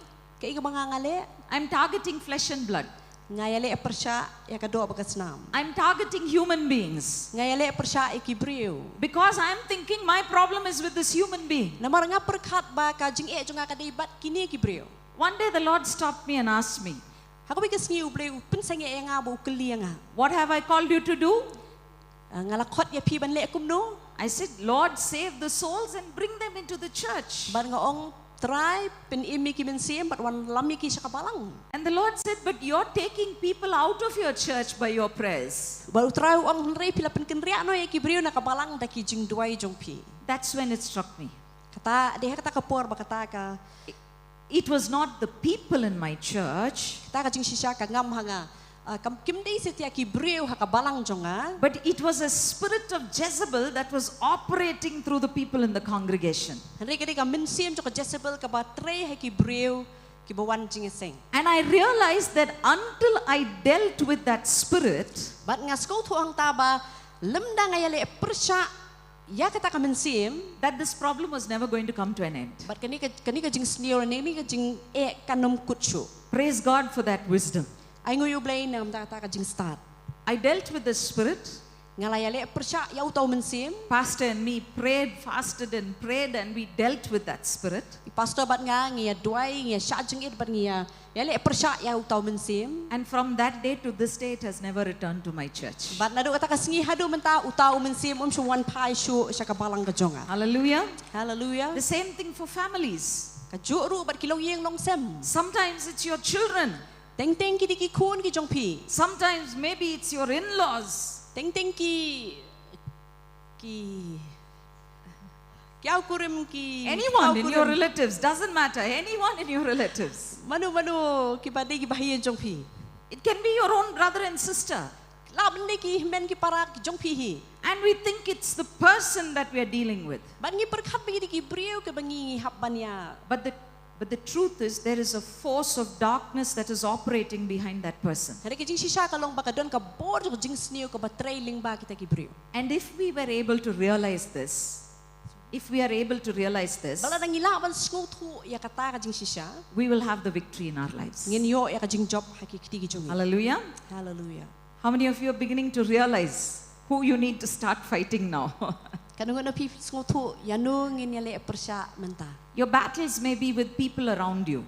Kay ka mga ngale I'm targeting flesh and blood. ngayale persya ya ka do bagasnam. I'm targeting human beings. Ngayale persya iki breu. Because I'm thinking my problem is with this human being. Namar nga perkhat ba ka jing jonga ka dei bat kini ki breu. One day the Lord stopped me and asked me, Hako bigas ngi ubreu pensang ya nga bo keli nga. "What have I called you to do?" Ngalakot ya pi ban le kum no. I said, "Lord, save the souls and bring them into the church." Ban nga ong try pen imi ki mensim bat wan lami ki sa kabalang. And the Lord said, "But you're taking people out of your church by your prayers." Baru try ang henry pila pen kenria no ya ki breu na kabalang da ki jing duai jong pi. That's when it struck me. Kata dia kata kapor ba kata ka it was not the people in my church, ta ka jing shisha ka ngam hanga kam kim dei setia ki breu ha ka balang jonga but it was a spirit of Jezebel that was operating through the people in the congregation. re ka ka min sim jo ka Jezebel ka ba tre ha ki breu ki ba wan jing seng And I realized that until I dealt with that spirit, bat nga sko thu ang ta ba lemda nga yale persha ya kata ka min sim that this problem was never going to come to an end. bat kani ka jing sneer ni ka jing e kanom kutsu Praise God for that wisdom. ai ngoy blay nam ta ka jing start I dealt with the spirit. nga la yale persha ya utaw min sim Pastor and me prayed, fasted and prayed, and we dealt with that spirit. pastor bat nga ngia duai ngia sha jing it bat ngia yale persha ya utaw min sim And from that day to this day, it has never returned to my church. bat nadu kata ka singi hadu menta utaw min sim chuan pai shu sha ka balang ka jonga Hallelujah. hallelujah The same thing for families. ka juru bat kilong yeng long sem Sometimes it's your children. teng teng ki di ki kun ki jong pi Sometimes maybe it's your in-laws. teng teng ki kyaw kurim ki Anyone in kyaw your kurim. relatives, doesn't matter. Anyone in your relatives. manu ki ba ki bahiye jong pi It can be your own brother and sister. la bende ki men ki para ki jong pi hi And we think it's the person that we are dealing with. ban ngi perkhat bi ki briu ke bangi hap banya But the truth is, there is a force of darkness that is operating behind that person. hari ki jing shisha ka long ba ka don ka bor jo jing sneo ka ba trailing ba kita ki briu And if we were able to realize this, bala nang ila ban sngo thu ya kata ka jing shisha we will have the victory in our lives. ngin yo ya ka jing job ha ki kiti ki jong Hallelujah. hallelujah How many of you are beginning to realize who you need to start fighting now? kanung na pi sngo thu ya no ngin ya le persha menta Your battles may be with people around you.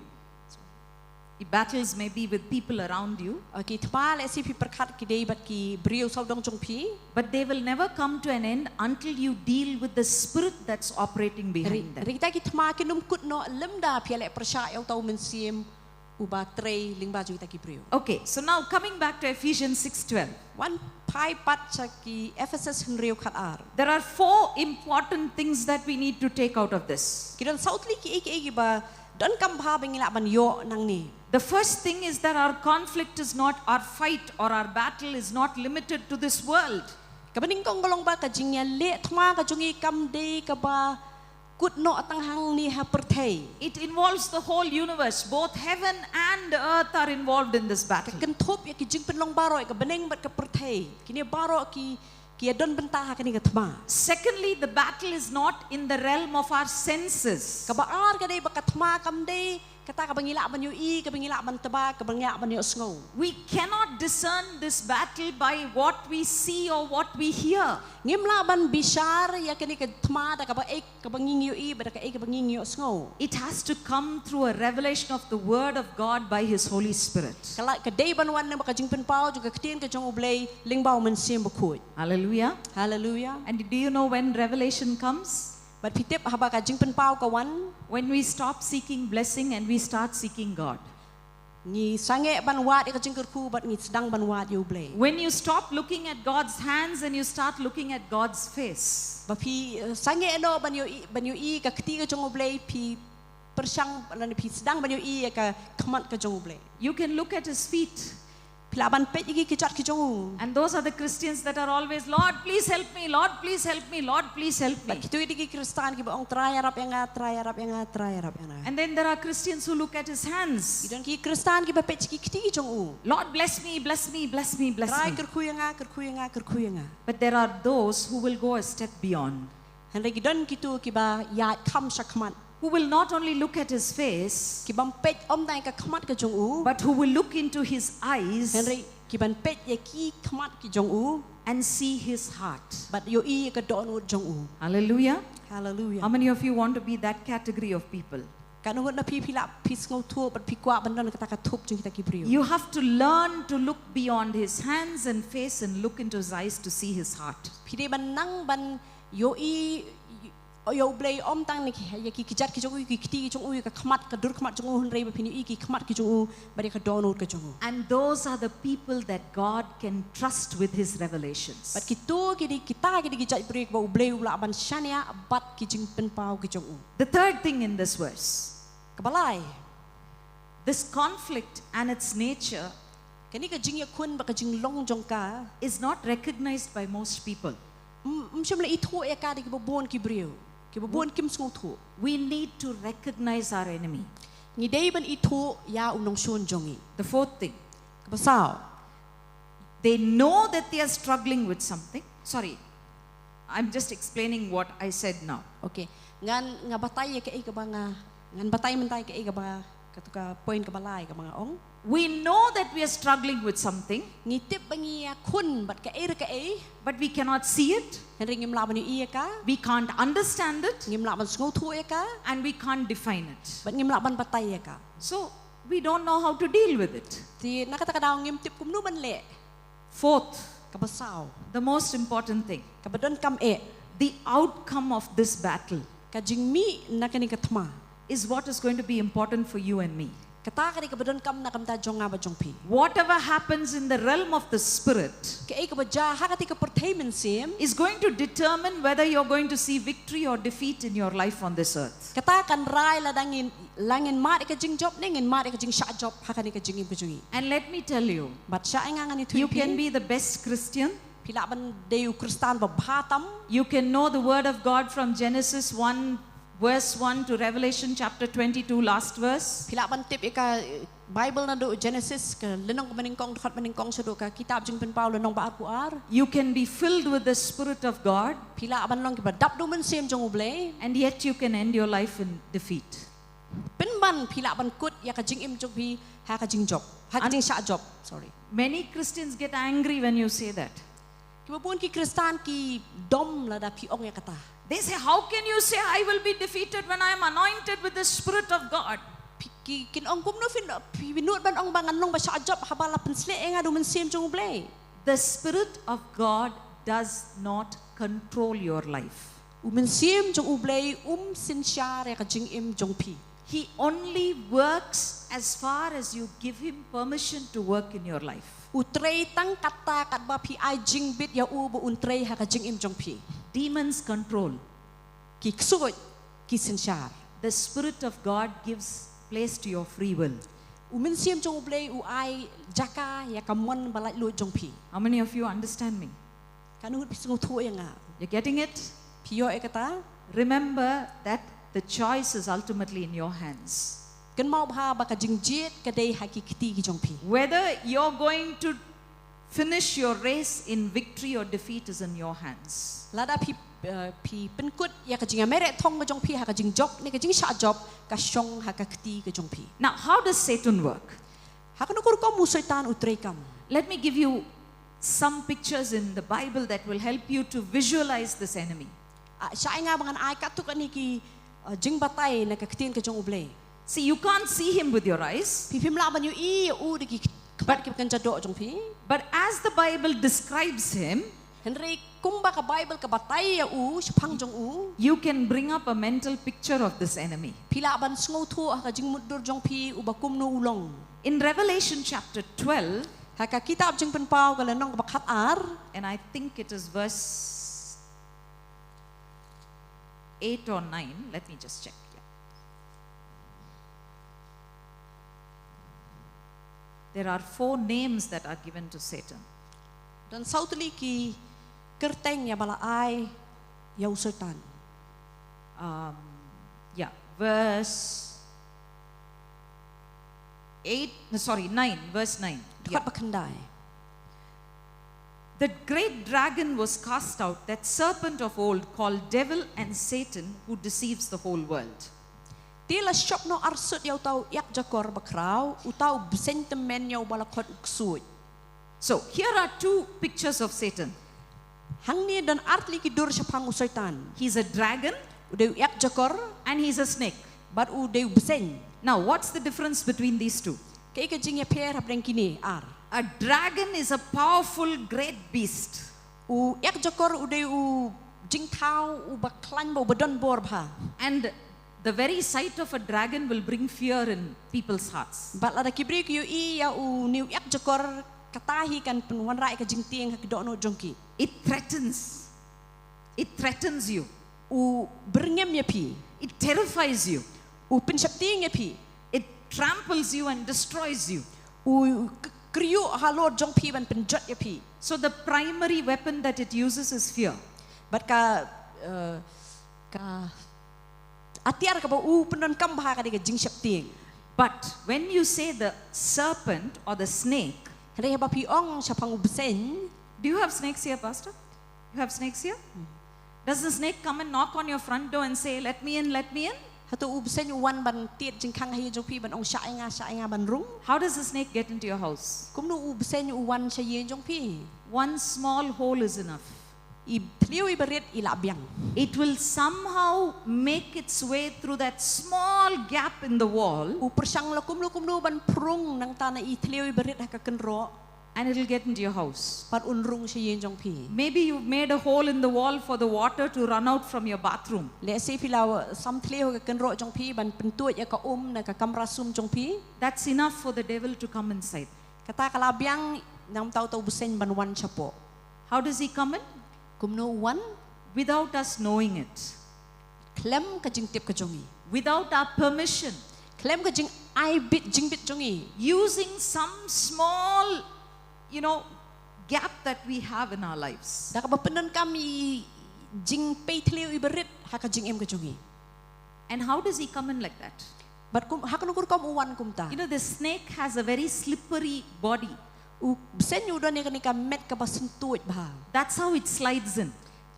Your battles may be with people around you, ki thpa le si pi perkhat ki dei bat ki briu sau dong jong pi but they will never come to an end until you deal with the spirit that's operating behind them. ri ta ki thma ki num kut no lemda pi le persha ya tau min sim u ba trei ling ba ju ta ki briu Okay, so now coming back to Ephesians 6:12. wan pai pat cha ki Ephesus hnriu khat ar There are 4 important things that we need to take out of this. ki don southly ki ba don kam bha bengila ban yo nang ni The first thing is that our conflict is not, our fight or our battle is not limited to this world. ka baning kong golong ba ka jing ya le thma ka jungi kam dei ka ba kut no atang hang ni ha perthei It involves the whole universe. Both heaven and earth are involved in this battle. kan thop ya ki jing pen long baro ka beneng bat ka perthei kini baro ki don benta ha kani ka thma Secondly, the battle is not in the realm of our senses. ka ba ar ka dei ba ka thma kam dei kata ka bangila ban yo I ka bangila ban taba ka bangila ban yo sngo We cannot discern this battle by what we see or what we hear. ngim la ban bishar ya kani ka thma da ka ba ek ka banging yo I ba da ka ek ka banging yo sngo It has to come through a revelation of the Word of God by His Holy Spirit. kala ka dei ban wan ba ka jing pen pau ju ka ktien ka jong ublei ling bau men sim ba khoi Hallelujah. hallelujah And do you know when revelation comes? but pitep ha ba ka jing pen pau ka wan When we stop seeking blessing and we start seeking God. ni sange ban wat ka jing ku bat ni sedang ban wat yo ublei When you stop looking at God's hands and you start looking at God's face. ba pi sange no ban yo I ka kti ka jong ublei pi persang ban pi sedang ban yo I ka khamat ka jong ublei You can look at His feet. pilaban pet igi kicat ki jong And those are the Christians that are always, Lord, please help me. Lord, please help me. Lord, please help me. bat kitu digi kristan ki baong try arap yang try arap yang try arap yang And then there are Christians who look at His hands. idon ki kristan ki ba pet ki kti ki jong Lord, bless me, bless me, bless me, bless try me. kerku yang But there are those who will go a step beyond. han regi don kitu ki ba ya kham shakmat Who will not only look at His face, ki bam pet om dai ka khamat ka jong but who will look into His eyes han regi ki ban pet ya ki khamat ki jong and see His heart. bat yo I ka don jong Hallelujah. hallelujah How many of you want to be that category of people? kan na pi pila pi ngau thu bat pi kwa ban don ka ta ka thup jing kita ki brio You have to learn to look beyond His hands and face and look into His eyes to see His heart. pi de ban nang ban yo I yo blay om tang ni ya ki kijat ki jong ki kti jong ka khamat ka dur khamat jong hun rei ba phini I ki khamat ki jong ba ka don ka jong And those are the people that God can trust with His revelations. bat ki to ki di kita ki di kijat break ba blay ula ban shania bat ki jing pen pau ki jong The third thing in this verse, kabalai This conflict and its nature Kani ka jing ya kun ba ka jing long jong ka. is not recognized by most people. Msham la ithu ya ka di ka bon ki brio. Ki bon kim sung thu. We need to recognize our enemy. Ni dei ban ithu ya unong shun jongi. The fourth thing, Ka basaw. they know that they are struggling with something. Sorry, I'm just explaining what I said now. Okay. Nga batay ka ay ka ba nga ngan batay man tay ka ay ka ba katuka point ka balay ka mga ong. We know that we are struggling with something, Ngitip bangi ya kun bat ka ay but we cannot see it, henry ngim laban iya ka we can't understand it, ngim laban sngo thu ya ka and we can't define it. bat ngim laban batay ya ka. So we don't know how to deal with it. Ti nakata ka daw ngim tip kum nu man le Fourth, ka basaw the most important thing, ka badon kam the outcome of this battle ka jingmi nakani ka tma is what is going to be important for you and me. kata ka di ka badon kam na kam ta jonga ba jong pi Whatever happens in the realm of the spirit ka ay ka ba ja ha ka ti ka pertainment sim is going to determine whether you're going to see victory or defeat in your life on this earth. kata kan rai la dangin langin ma ka jing job ningin ma ka jing sha job ha ka ni ka jingim ka jungi And let me tell you, bat sha nga nga ni tu you can be the best Christian. pila ban deu kristan ba bhatam You can know the word of God from Genesis 1 verse 1 to Revelation chapter 22 last verse. pila ban tip ka Bible na do Genesis ka lenong ka maningkong khat maningkong sa do ka kitab jing pen Paulo nong baar puar You can be filled with the Spirit of God, pila ban long ka dap do man sim jong uble and yet you can end your life in defeat. pen ban pila ban kut ya ka jing im jong bi ha ka jing job ha ka jing sha job sorry Many Christians get angry when you say that. ki babun ki kristan ki dom la da pi ong ya kata They say, how can you say I will be defeated when I am anointed with the Spirit of God? ki kin ong kum no fin pi binut ban ong bangan long ba sha job ha bala pen sle nga do man sim jong uble The Spirit of God does not control your life. man sim jong uble sin sha ya ka jing im jong pi He only works as far as you give Him permission to work in your life. utrei tang kata kat ba pi ai jing bit ya u bo untrei ha ka jing im jong pi Demons control. ki ksut ki sin shar The Spirit of God gives place to your free will. min sim jong uble u ai jaka ya ka mon balai lu jong pi How many of you understand me? kanu pi sung thu ya nga You're getting it? pi yo e kata Remember that the choice is ultimately in your hands. kan mau ba ba ka jing jet ka dei ha ki kiti ki jong pi Whether you're going to finish your race in victory or defeat is in your hands. lada pi pi pen kut ya ka jing mere thong ka jong pi ha ka jing job ni ka jing sha job ka shong ha ka kiti ka jong pi Now, how does Satan work? ha ka nukur ko mu setan utrei kam Let me give you some pictures in the Bible that will help you to visualize this enemy. sha nga bangan ai ka tu ka ni ki jing batai na ka kitin ka jong uble See, you can't see him with your eyes, pi pim la ban yu i u di ki kabat ki kan jado jong pi but as the Bible describes him, Henry kung ba ka Bible ka batay ya u shapang jong u you can bring up a mental picture of this enemy. pila ban sngo thu ha ka jing mudur jong pi u ba kum no ulong In Revelation chapter 12, ha ka kitab jing pen pau ka lanong ba khat ar and I think it is verse 8 or 9, let me just check. Yeah. There are 4 names that are given to Satan. dan sautli ki kerteng ya bala ai ya usetan Verse 9, verse 9. khat ba khandai The great dragon was cast out, that serpent of old called devil and Satan, who deceives the whole world. tila shop no arsut yaw tau yak jakor bakraw utau sentiment yaw bala khot uksut So here are 2 pictures of Satan. hangni dan artli ki dur shapang usetan He's a dragon ude yak jakor and he's a snake. bar u de besen Now, what's the difference between these 2? kay ka jing ya pher habreng kini ar A dragon is a powerful, great beast. u yak jakor ude u jing thau u ba klan bo badon bor bha And the very sight of a dragon will bring fear in people's hearts. bat la kibri ki yu i ya u niu yak jakor katahi kan penwan rai ka jing tieng ka dono jongki It threatens. It threatens you. u berngem ya pi It terrifies you. u pensyap tieng ya pi It tramples you and destroys you. U kriu halot jong pi ban pen jot ya pi. So the primary weapon that it uses is fear. But ka atiar ka ba u penon kam bah ka diga jing syap ting. But when you say the serpent or the snake, Hare ba pi ong syapang ubsen. do you have snakes here, Pastor? You have snakes here? Does the snake come and knock on your front door and say, let me in, let me in? Hatu ubsen wan ban tiet jing kang hai jong pi ban ong sya nga ban rung. How does the snake get into your house? Kum nu ubsen wan sya yen jong pi. One small hole is enough. I pliu I berit I labyang. It will somehow make its way through that small gap in the wall, U persyang lakum nu ban prung nang tanah I pliu I berit ha ka kenro. and it will get into your house. Par unrung sya yen jong pi. Maybe you've made a hole in the wall for the water to run out from your bathroom. Le se pilaw sam pliu ka kenro jong pi ban pentuat ya ka na ka kamra sum jong pi. That's enough for the devil to come inside. Kata ka labyang nang tau ubsen ban wan sya po. How does he come in? Kum nu wan Without us knowing it. klem ka jing tip ka jong I. Without our permission. Klem ka jing ai bit jing bit jong I. Using some small, gap that we have in our lives. Da ka ba penon kami jing pei pliu I berit ha ka jing em ka jong I. And how does he come in like that? But kum ha ka nukur kam uwan kum ta. The snake has a very slippery body. U sen yu don ni ka met ka ba sentuit bah. That's how it slides in.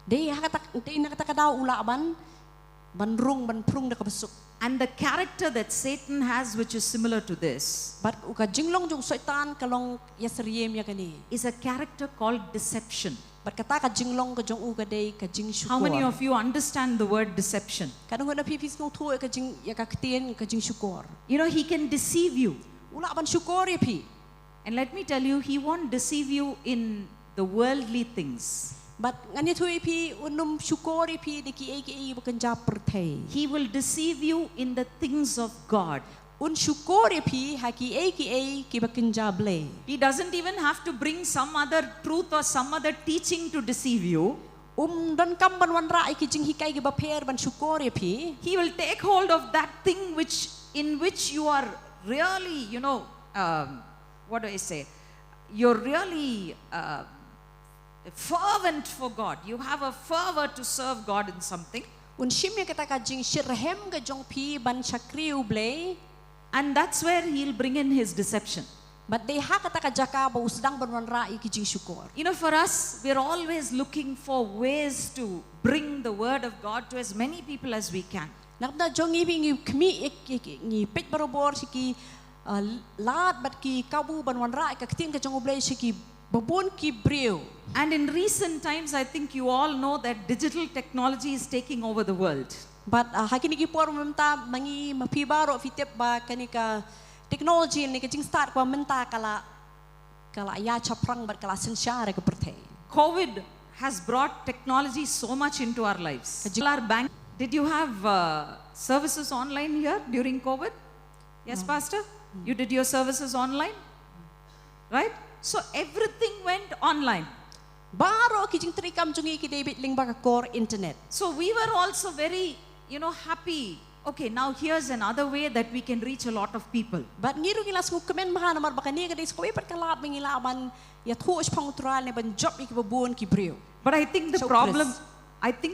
Dei nakata ka daw ula ban rung ban prung da ka besuk. And the character that Satan has, which is similar to this, But uka jinglong jong syaitan kalong yasriem ya kani. is a character called deception. But kata ka jinglong ka jong uka dei ka jing syukur. How many of you understand the word deception? Kadang na pipis ngong tu ka jing ya ka ktien ka jing syukur. He can deceive you. Ula ban syukur ya pi. And let me tell you, he won't deceive you in the worldly things. But ngani tu pi unum syukur ya pi diki ai bukan japer thai. He will deceive you in the things of God. Un syukur ya pi haki ai ki bukan jable. He doesn't even have to bring some other truth or some other teaching to deceive you. Don kam ban wan ra ki jing hikai ki ba pher ban syukur ya pi. He will take hold of that thing in which you are really, what do I say? You're really fervent for God. You have a fervor to serve God in something. Un shimya kata ka jing shirhem ka jong pi ban chakriu ble. And that's where he'll bring in his deception. But they ha kata ka jaka ba usdang ban wan ra ki jing syukur. For us, we're always looking for ways to bring the word of God to as many people as we can. Nakda jong ngi kmi ngi pet barobor siki lad bat ki kabu ban wan ra ka ktien ka jong ble siki babon ki breu. And in recent times, I think you all know that digital technology is taking over the world. But hakini ki por mamta mangi mapibaro fitep ba kanika technology ni ka jing start kwa menta kala ya chaprang bat kala sensyare ka perthai. COVID has brought technology so much into our lives. Our bank, did you have services online here during COVID? Yes, Pastor? You did your services online? Right? So everything went online. Baro ki jing trikam jungi ki David ling ba ka core internet. So we were also very, happy. Okay, now here's another way that we can reach a lot of people. But ngiru gilas ko kemen mahana mar baka ni ka dis ko ipat kalab mengilaban ya thuos pangutral ne ban job ki babon ki breu. But I think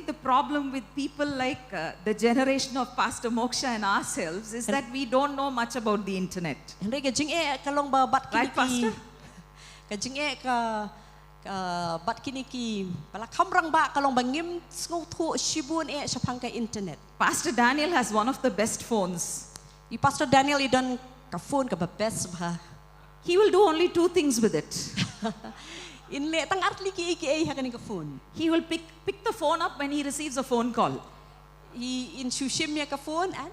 the problem with people like the generation of Pastor Moksha and ourselves is that we don't know much about the internet. Henry ka jing kalong ba bat Right, Pastor? Ka jing ka bat kini ki pala kamrang ba kalong bangim ngo thu shibun sapang ka internet. Pastor Daniel has one of the best phones. I Pastor Daniel idon ka phone ka ba best ba. He will do only two things with it. In le tang artli ki ha kani ka phone. He will pick the phone up when he receives a phone call. In shushim ya ka phone and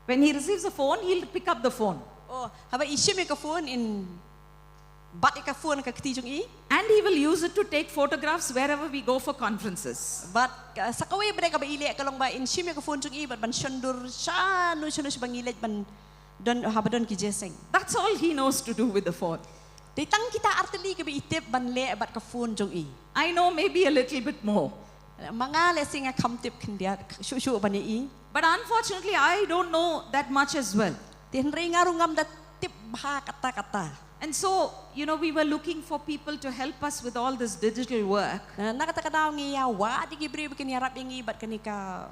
when he receives a phone, he'll pick up the phone. Oh, haba ishim ya ka phone in bat ka phone ka kti jung I. And he will use it to take photographs wherever we go for conferences. But sa kawe bre ka ba ile kalong ba in shim ya ka phone jung I bat ban shandur sha no bangilet ban don haba don ki jeseng. That's all he knows to do with the phone. Di tang kita artili ka ba itip ban le bat ka phone jung I. I know maybe a little bit more. Mga lesing a kam tip kindia shu ban I. But unfortunately, I don't know that much as well. Henry ngarungam da tip bah kata-kata. And so, we were looking for people to help us with all this digital work. Nakata-kata ngi ya wa di gibre bikin yarap ngi bat kanika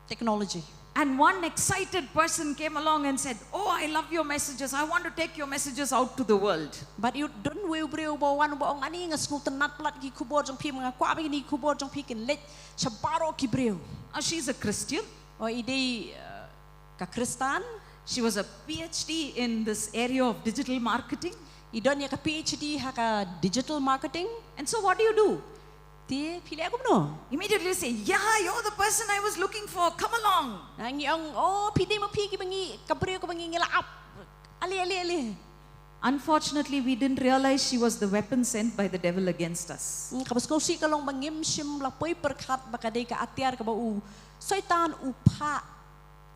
technology. And one excited person came along and said, "Oh, I love your messages. I want to take your messages out to the world." But you don't will brio bo wan bo ang ani nga snutan nat plat gi kubor jong pi mga kwa bi ni kubor jong pi kin let sabaro ki brio. She's a Christian. O ide ka Kristan, She was a PhD in this area of digital marketing. idon ya ka PhD ha ka digital marketing. And so what do? Ti pili ako no. Immediately say, "Yeah, you're the person I was looking for. Come along." Ang ang pidi mo pi ki bangi ka brio ko bangi ngilap. Ali. Unfortunately, we didn't realize she was the weapon sent by the devil against us. Kapag ko si kalong bangim sim lapoy perkat bakaday ka atyar ka ba u soitan upa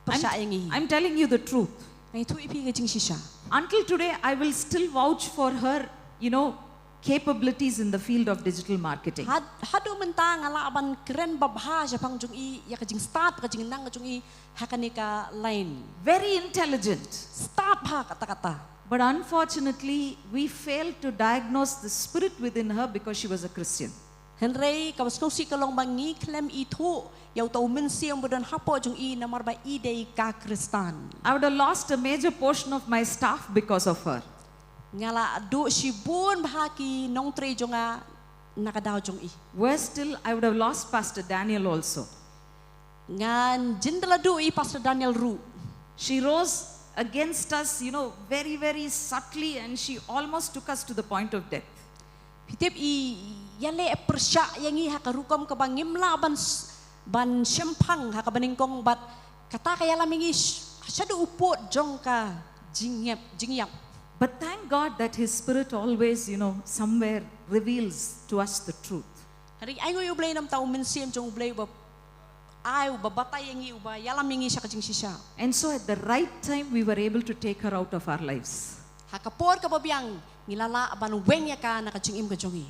pasyaengi. I'm telling you the truth. Ang itu ipi ka jing sisya. Until today, I will still vouch for her, capabilities in the field of digital marketing. Hadu mentang alaban keren babha siya pang jung i ya ka jing start ka jing nang ka jung i hakanika line. Very intelligent. Start ha kata-kata. But unfortunately, we failed to diagnose the spirit within her because she was a Christian. Henry kapag ko si kalong bangi klem itu yaw tau mensiang bodan hapo jung i namar ba ide ka Kristan. I would have lost a major portion of my staff because of her. Ngala do si bun bahaki nong tre jonga nakadaw jong i. Worse still, I would have lost Pastor Daniel also. Ngan jindala do i Pastor Daniel Ru. She rose against us, very, very subtly, and she almost took us to the point of death. Pitip i yale persya yang i hakarukam kabangim la ban sempang hakabaningkong bat kata kaya lamingi syadu upot jong ka jingyap. But thank God that His Spirit always, somewhere reveals to us the truth. Hari ay ngoy ublay nam tao mensiam jong ublay ba ay babatay yang i uba yalamingi siya kajing sisya. And so at the right time, we were able to take her out of our lives. Hakapor ka babiang ngilala aban weng ya ka nakajingim ka jong i.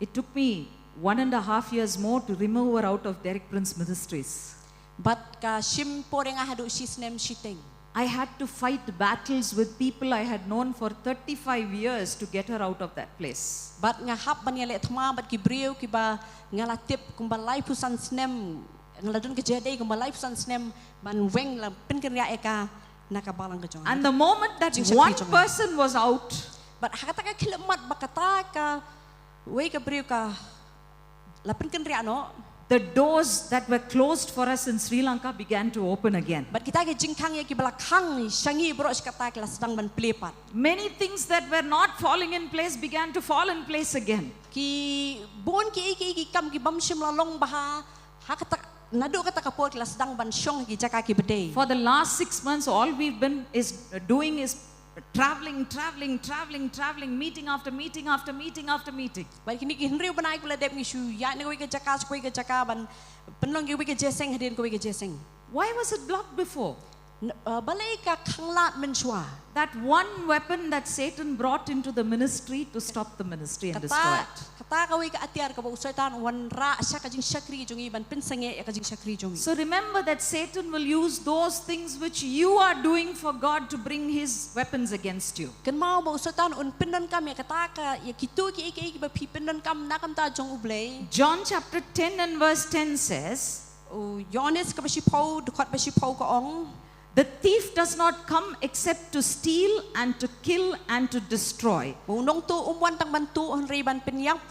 It took me 1.5 years more to remove her out of Derek Prince Ministries. But ka simpor nga hadu sisnem siteng. I had to fight battles with people I had known for 35 years to get her out of that place. But nga hap ban yale thma bat kibriu kiba ngala tip kumbalay pusan snem ngaladun ka jede kumbalay pusan snem ban weng la pinken ya eka nakabalang ka jong. And the moment that one person was out, but hakata ka kilamat bakata ka way ka briu ka la pinken ria no. the doors that were closed for us in Sri Lanka began to open again. But kita ke jingkang ya ki belakang syangi bro kata ke sedang ban plepat. Many things that were not falling in place began to fall in place again. Ki bon ki kam ki bam sim lalong baha hakata nado kata kapor ke sedang ban syong ki jaka ki bedai. For the last 6 months, all we've been doing is traveling, meeting after meeting. Baik kini ki henry banai kula dep ngi shu ya ne ko ke jaka ban penlong ki ke jeseng hadin ko ke jeseng. Why was it blocked before? Balai ka khanglat menchua. That one weapon that Satan brought into the ministry to stop the ministry and destroy it. Kata ka ka atiar ka ba usaitan wan ra sya ka jing syakri jongi ban pinsange ya ka jing syakri jongi. So remember that Satan will use those things which you are doing for God to bring his weapons against you. Kan mau ba usaitan un pindan kam ya kata ka ya kitu ki ba pi pindan kam na kam ta jong ublay. John chapter 10 and verse 10 says, Yohanes ka ba si Paul dukat ba si Paul ka ong. the thief does not come except to steal and to kill and to destroy. Unong tu umwan tang bantu henry ban pinyap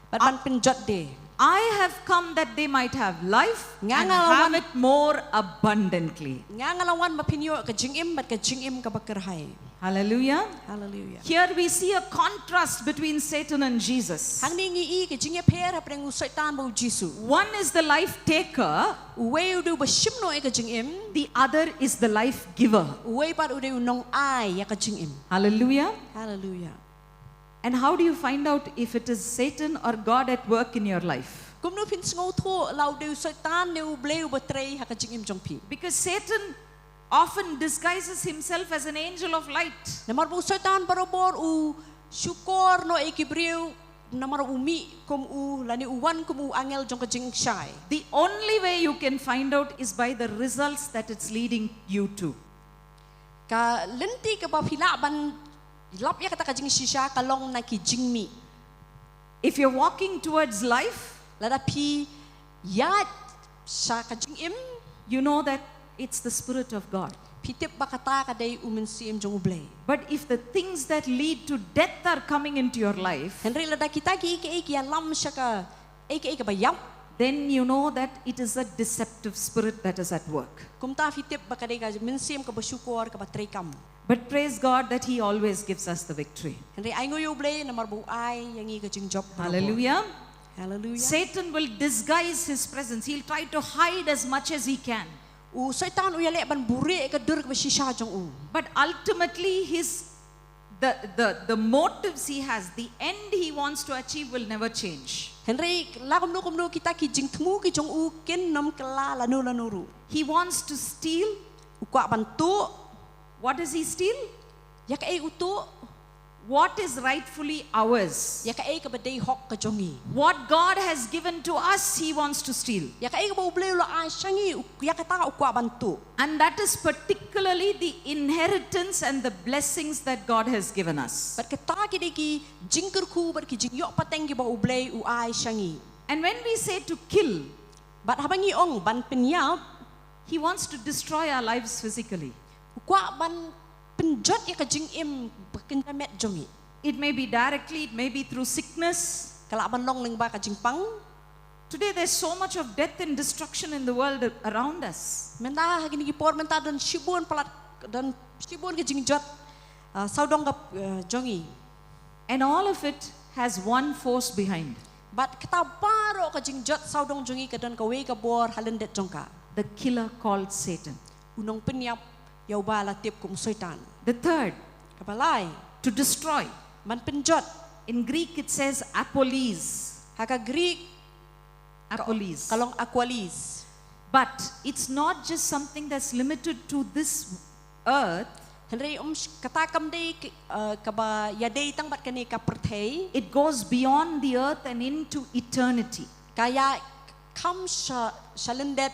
ban pinjot de. I have come that they might have life and have it more abundantly. Nga ngalawan mapinyo ka jingim bat ka jingim ka bakerhay. Hallelujah. Hallelujah. Here we see a contrast between Satan and Jesus. Hang ni ngi ka jingya pera preng usaitan ba Jisu. One is the life taker, Uwe udu ba shimno ka jingim. the other is the life giver. Uwe par udu nong ay ya ka jingim. Hallelujah. Hallelujah. And how do you find out if it is Satan or God at work in your life? Kum no pins ngo tho lau de usaitan ne ubleu ba trei ha ka jingim jong pi. Because Satan often disguises himself as an angel of light. Namar bu usaitan barobor u syukor no ekibriu namar umi kum u lani uwan kum u angel jong ka jing shai. The only way you can find out is by the results that it's leading you to. ka lenti ka ba phila ban lap ya kata ka jing shisha kalong na ki jingmi If you're walking towards life, lada pi ya sha ka jing im you know that it's the Spirit of God. pitip ba kata ka dai umensim jong ublay But if the things that lead to death are coming into your life, Henry lada kita ki iki ya lam sha ka iki ba yam then you know that it is a deceptive spirit that is at work. kumta pitip ba ka dai ka mensim ka bersyukur ka ba trekam But praise God that He always gives us the victory. Henry ay ngoy ublay na marbu ay yang i ka jing job Hallelujah. hallelujah Satan will disguise his presence. He'll try to hide as much as he can. u syaitan u yale ban buri ka dur ka shisha jong u But ultimately, the motives he has, the end he wants to achieve will never change. Henry la kumno kita ki jing tmu ki jong u ken nam kala lanu ru He wants to steal. u kwa bantu What does he steal? ya ka ai utu What is rightfully ours. ya ka ai ka badai hok ka jongi What God has given to us, he wants to steal. ya ka ai ka ba ublay lo ai shangi ya ka ta u kwa bantu And that is particularly the inheritance and the blessings that God has given us. bat ka ta ki dai ki jingkur khu bat ki jing yok pateng ki ba ublay u ai shangi And when we say to kill, bat habangi ong ban penyap he wants to destroy our lives physically. kwa ban penjot ya ka jing im kenjamet jongi It may be directly, it may be through sickness. kala ban long ling ba ka jing pang Today there's so much of death and destruction in the world around us. menta gini ki por menta dan shibun palat dan shibun ka jing jot saudong ka jongi And all of it has one force behind. bat kita baro ka jing jot saudong jongi ka dan ka we ka bor halendet jongka The killer called Satan. unong penyap yau bala tip kum syaitan The third, kapalai to destroy. man penjot In Greek it says apolis. haka Greek Apolis. kalong aqualis But it's not just something that's limited to this earth. Henry katakam dei kaba yadei tang bat kani ka perthei It goes beyond the earth and into eternity. kaya kam shalendet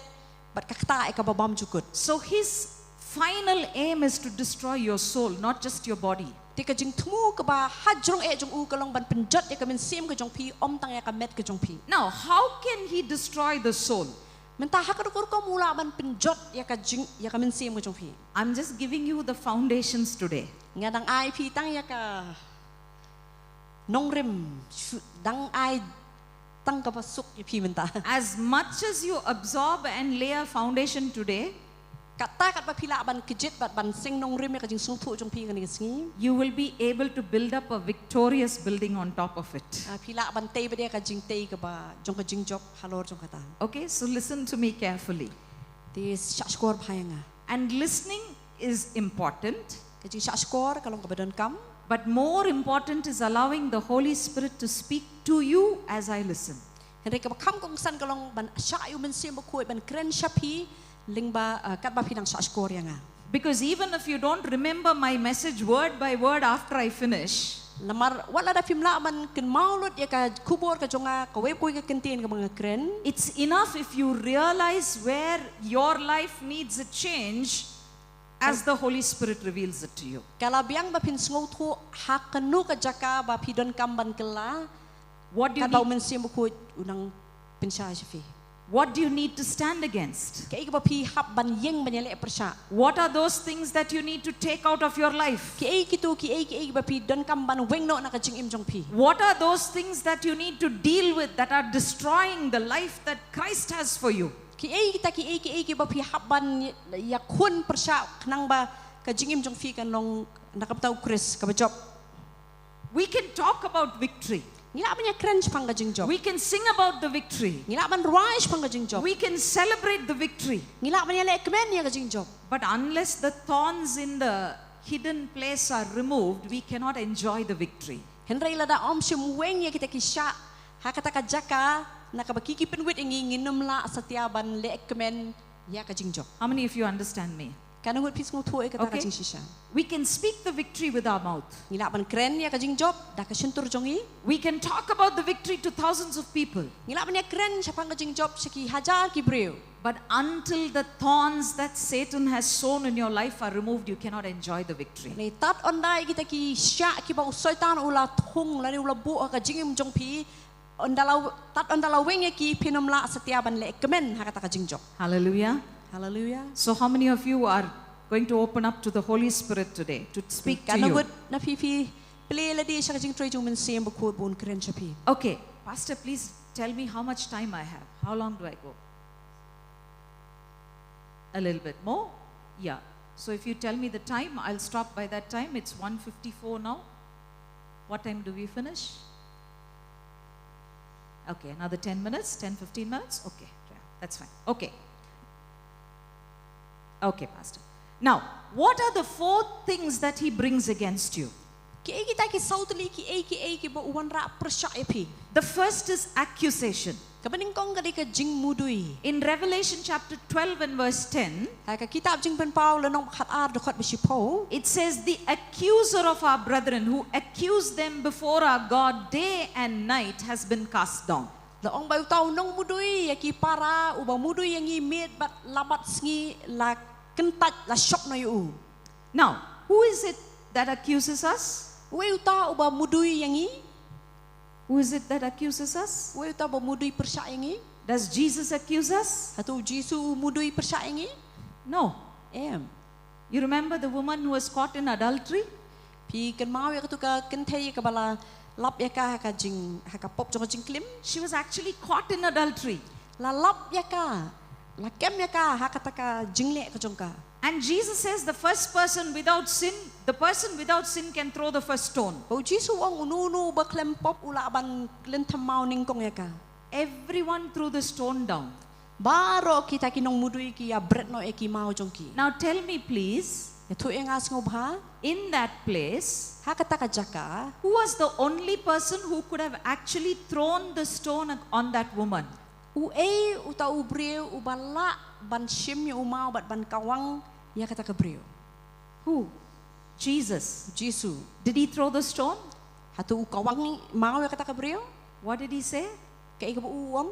bat kakta e ka babam jukut So his final aim is to destroy your soul, not just your body. ti ka jing thmu ka ba hajrong e jong u kalong ban penjot e ka men sim ka jong pi om tang e ka met ka jong pi Now, how can he destroy the soul? menta hakarukur ko mula ban penjot ya ka jing ya ka men sim ka jong pi I'm just giving you the foundations today. ngadang ai pi tang ya ka nongrim dang ai tang ka pasuk ya pi menta As much as you absorb and lay a foundation today, kata kat ba pila ban kejit bat ban sing nongrim ya ka jing sung thu jong pi ka ni singi you will be able to build up a victorious building on top of it. pila ban tei ba dia ka jing tei ka ba jong ka jing job halor jong kata Okay, so listen to me carefully. ti shashkor bhayanga And listening is important, ka jing shashkor kalong ka badan kam but more important is allowing the Holy Spirit to speak to you as I listen. Henry ka ba kam kong san kalong ban sha yu men sim ba khoi ban kren shapi ling ba kat ba pinang shashkor yanga Because even if you don't remember my message word by word after I finish, lamar wala da film la man ken maulot ya ka kubor ka jonga ka web ko ka kentin ka mga kren it's enough if you realize where your life needs a change as the Holy Spirit reveals it to you. kala biang ba pin sngo thu hakanu ka jaka ba pidon kam ban kala What do you kat ba need, men sim ba khoi unang pinsha shafi what do you need to stand against? ka ik ba pi hap ban yeng ban yale persha What are those things that you need to take out of your life? ki ai ba pi don kam ban weng no na ka jing im jong pi What are those things that you need to deal with that are destroying the life that Christ has for you? ki ai ba pi hap ban ya khun persha nang ba ka jing im jong fi kan long nakaptau Chris ka ba job We can talk about victory. ngila ban ya kren pang ka jing job We can sing about the victory. ngila ban rise pang ka jing job We can celebrate the victory. ngila ban ya le kmen ya ka jing job But unless the thorns in the hidden place are removed, we cannot enjoy the victory. Henry la da om sim weng ya kita kisha hakata ka jaka nakabakiki penwit ingi nginum la setiaban le kmen ya ka jing job How many of you understand me? Kana ngut pis ngau thua ka Okay. jing shisha. We can speak the victory with our mouth. Ngila ban kren ya ka jing job da ka shentur jongi. We can talk about the victory to thousands of people. Ngila ban ya kren siapa ka jing job seki hajar ki breu. But until the thorns that Satan has sown in your life are removed, you cannot enjoy the victory. Ni tat ondai kita ki syak ki ba usaitan ula thung la ni ula bu ka jing jong pi ondalau tat ondalau weng ya ki pinom la setia ban le kemen ha kata ka jing job. Hallelujah. Hallelujah. So how many of you are going to open up to the Holy Spirit today to speak to Kana you? ngut na fi ple la di syak jing troi jong men sem ba ko bun kren chapi. Okay, Pastor, please tell me how much time I have. How long do I go? A little bit more? Yeah. So if you tell me the time, I'll stop by that time. It's 1:54 now. What time do we finish? Okay, another 10 minutes, 10, 15 minutes? Okay, yeah, that's fine. Okay. Okay, Pastor. Now, what are the 4 things that he brings against you? Ki ai kita ki sautli ki ki ba uwan ra percaya pi. The first is accusation. Kabaning kong ka di ka jing mudui. In Revelation chapter 12 and verse 10, Ha ka kitab jing pen pau lenong khat ar dokhat bisi pau. it says, the accuser of our brethren who accused them before our God day and night has been cast down. La ong bau tau nong mudui ya ki para uba mudui yang i met bat labat sngi la kentat la shock no yu. Now, who is it that accuses us? We uta uba mudui yang i. Who is it that accuses us? We uta ba mudui percaya yang i. Does Jesus accuse us? Hatu Jisu mudui percaya yang i. No. Em. You remember the woman who was caught in adultery? Pi kan mau ya tu ka kentai ka bala lap ya ka jing ha ka pop jong jing klim. She was actually caught in adultery. La lap ya ka. La kem ya ka ha kata ka jing le ka jong ka. And Jesus says the first person without sin, the person without sin can throw the first stone. Bau Jisu ang ununu ba klem pop ula ban lentam mau ning kong ya ka. Everyone threw the stone down. Baro kita kinong mudui ki ya bret no eki mau jong ki. Now tell me please, Ya tu yang as ngobha in that place, ha kata ka jaka who was the only person who could have actually thrown the stone on that woman? u uta ubreu ubala ban shim ya umau bat ban kawang ya kata ka breu. Who? Jesus. Jisu. Did he throw the stone? Hatu u kawang ni mau ya kata ka breu. What did he say? Kai ka uong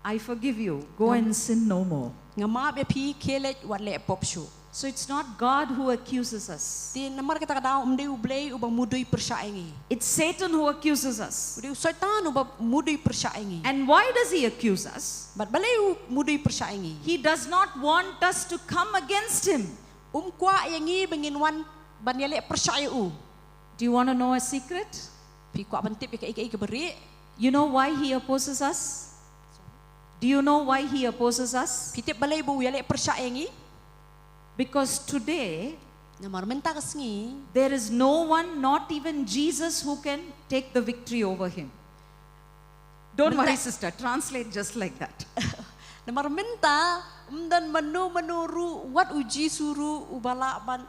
I forgive you. Go and sin no more. ngama be pi kelet wat le pop shu. So it's not God who accuses us. Ti namar kata ka daw umdeu blei ubang mudui persaingi. It's Satan who accuses us. Udeu setan ubang mudui persaingi. And why does he accuse us? Bat baleu mudui persaingi. He does not want us to come against him. Kwa yangi bengin wan ban yale persaya u. Do you want to know a secret? Pi kwa ban tip ka ika beri. You know why he opposes us? Do you know why he opposes us? Pi tip balai bu yale persaingi. Because today, Namar menta kasngi. there is no one, not even Jesus, who can take the victory over him. Don't worry, sister. Translate just like that. Namar menta umdan manu wat uji suru ubala ban.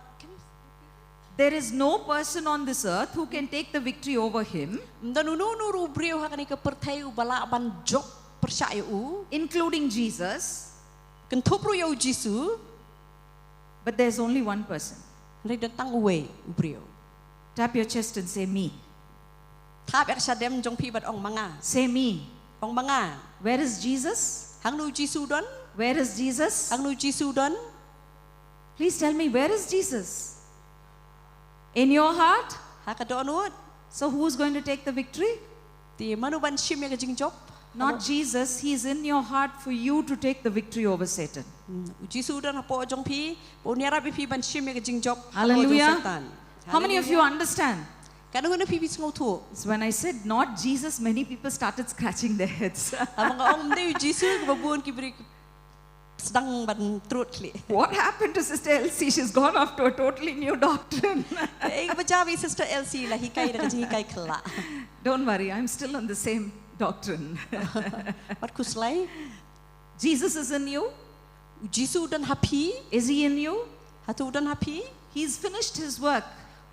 There is no person on this earth who can take the victory over him, Umdan unu brio hakani ka pertai ubala ban jok persaya u. including Jesus. Kentopro ya Jisu. But there's only one person. Rai datang uwe brio. Tap your chest and say, me. Tap ek sadem jong pi bat ong manga. Say me. Ong manga. Where is Jesus? Hang nu Jisu don. Where is Jesus? Hang nu Jisu don. Please tell me, where is Jesus? In your heart? Hakadonut. So who's going to take the victory? Ti manu ban shim ya jing job. Not Jesus. He's in your heart for you to take the victory over Satan. Jisu don hapo jong pi. Po niara bi pi ban shim ya jing job. Hallelujah. How many of you understand? Kadang na pi bis ngotu. So when I said not Jesus, many people started scratching their heads. Amang om de Jisu babun ki beri sedang ban trut kli. What happened to Sister Elsie? She's gone off to a totally new doctrine. Ek bacawi Sister Elsie lah hikai dah jing hikai kela. Don't worry, I'm still on the same doctrine. Wat kuslai? Jesus is in you. Jisu dan happy. Is he in you? Hatu dan happy. He's finished his work.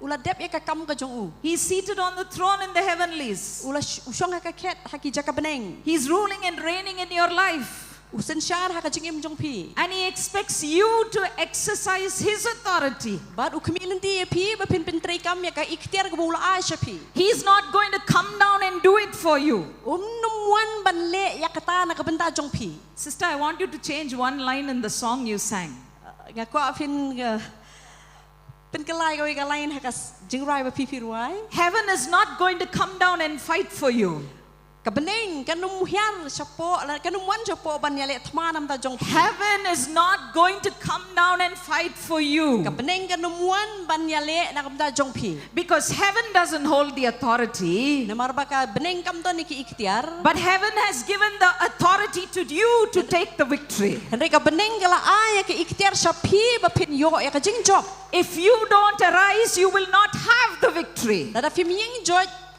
Ula dep ya ka kam ka jong u. He's seated on the throne in the heavenlies. Ula usong ka ket haki jaka beneng. He's ruling and reigning in your life. usen syar ha ka jingim jong pi And he expects you to exercise his authority. bat u khmilen ti pi ba pin pin trei kam ya ka ikhtiar ka bula ai sha pi He's not going to come down and do it for you. num wan ban le ya kata na ka benta jong pi Sister, I want you to change one line in the song you sang. nga ko pin kalai ka lain ha ka jingrai ba pi pi ruai Heaven is not going to come down and fight for you. Kabeneng kanum hiar sapo kanum wan sapo ban yale thma nam ta jong Heaven is not going to come down and fight for you. Kabeneng kanum wan ban yale na kam ta jong pi Because heaven doesn't hold the authority. namar ba ka beneng kam to ni ki ikhtiar But heaven has given the authority to you to take the victory. henry ka beneng kala ai ki ikhtiar sa pi ba pin yo ya ka jing job If you don't arise, you will not have the victory. da fi ming jo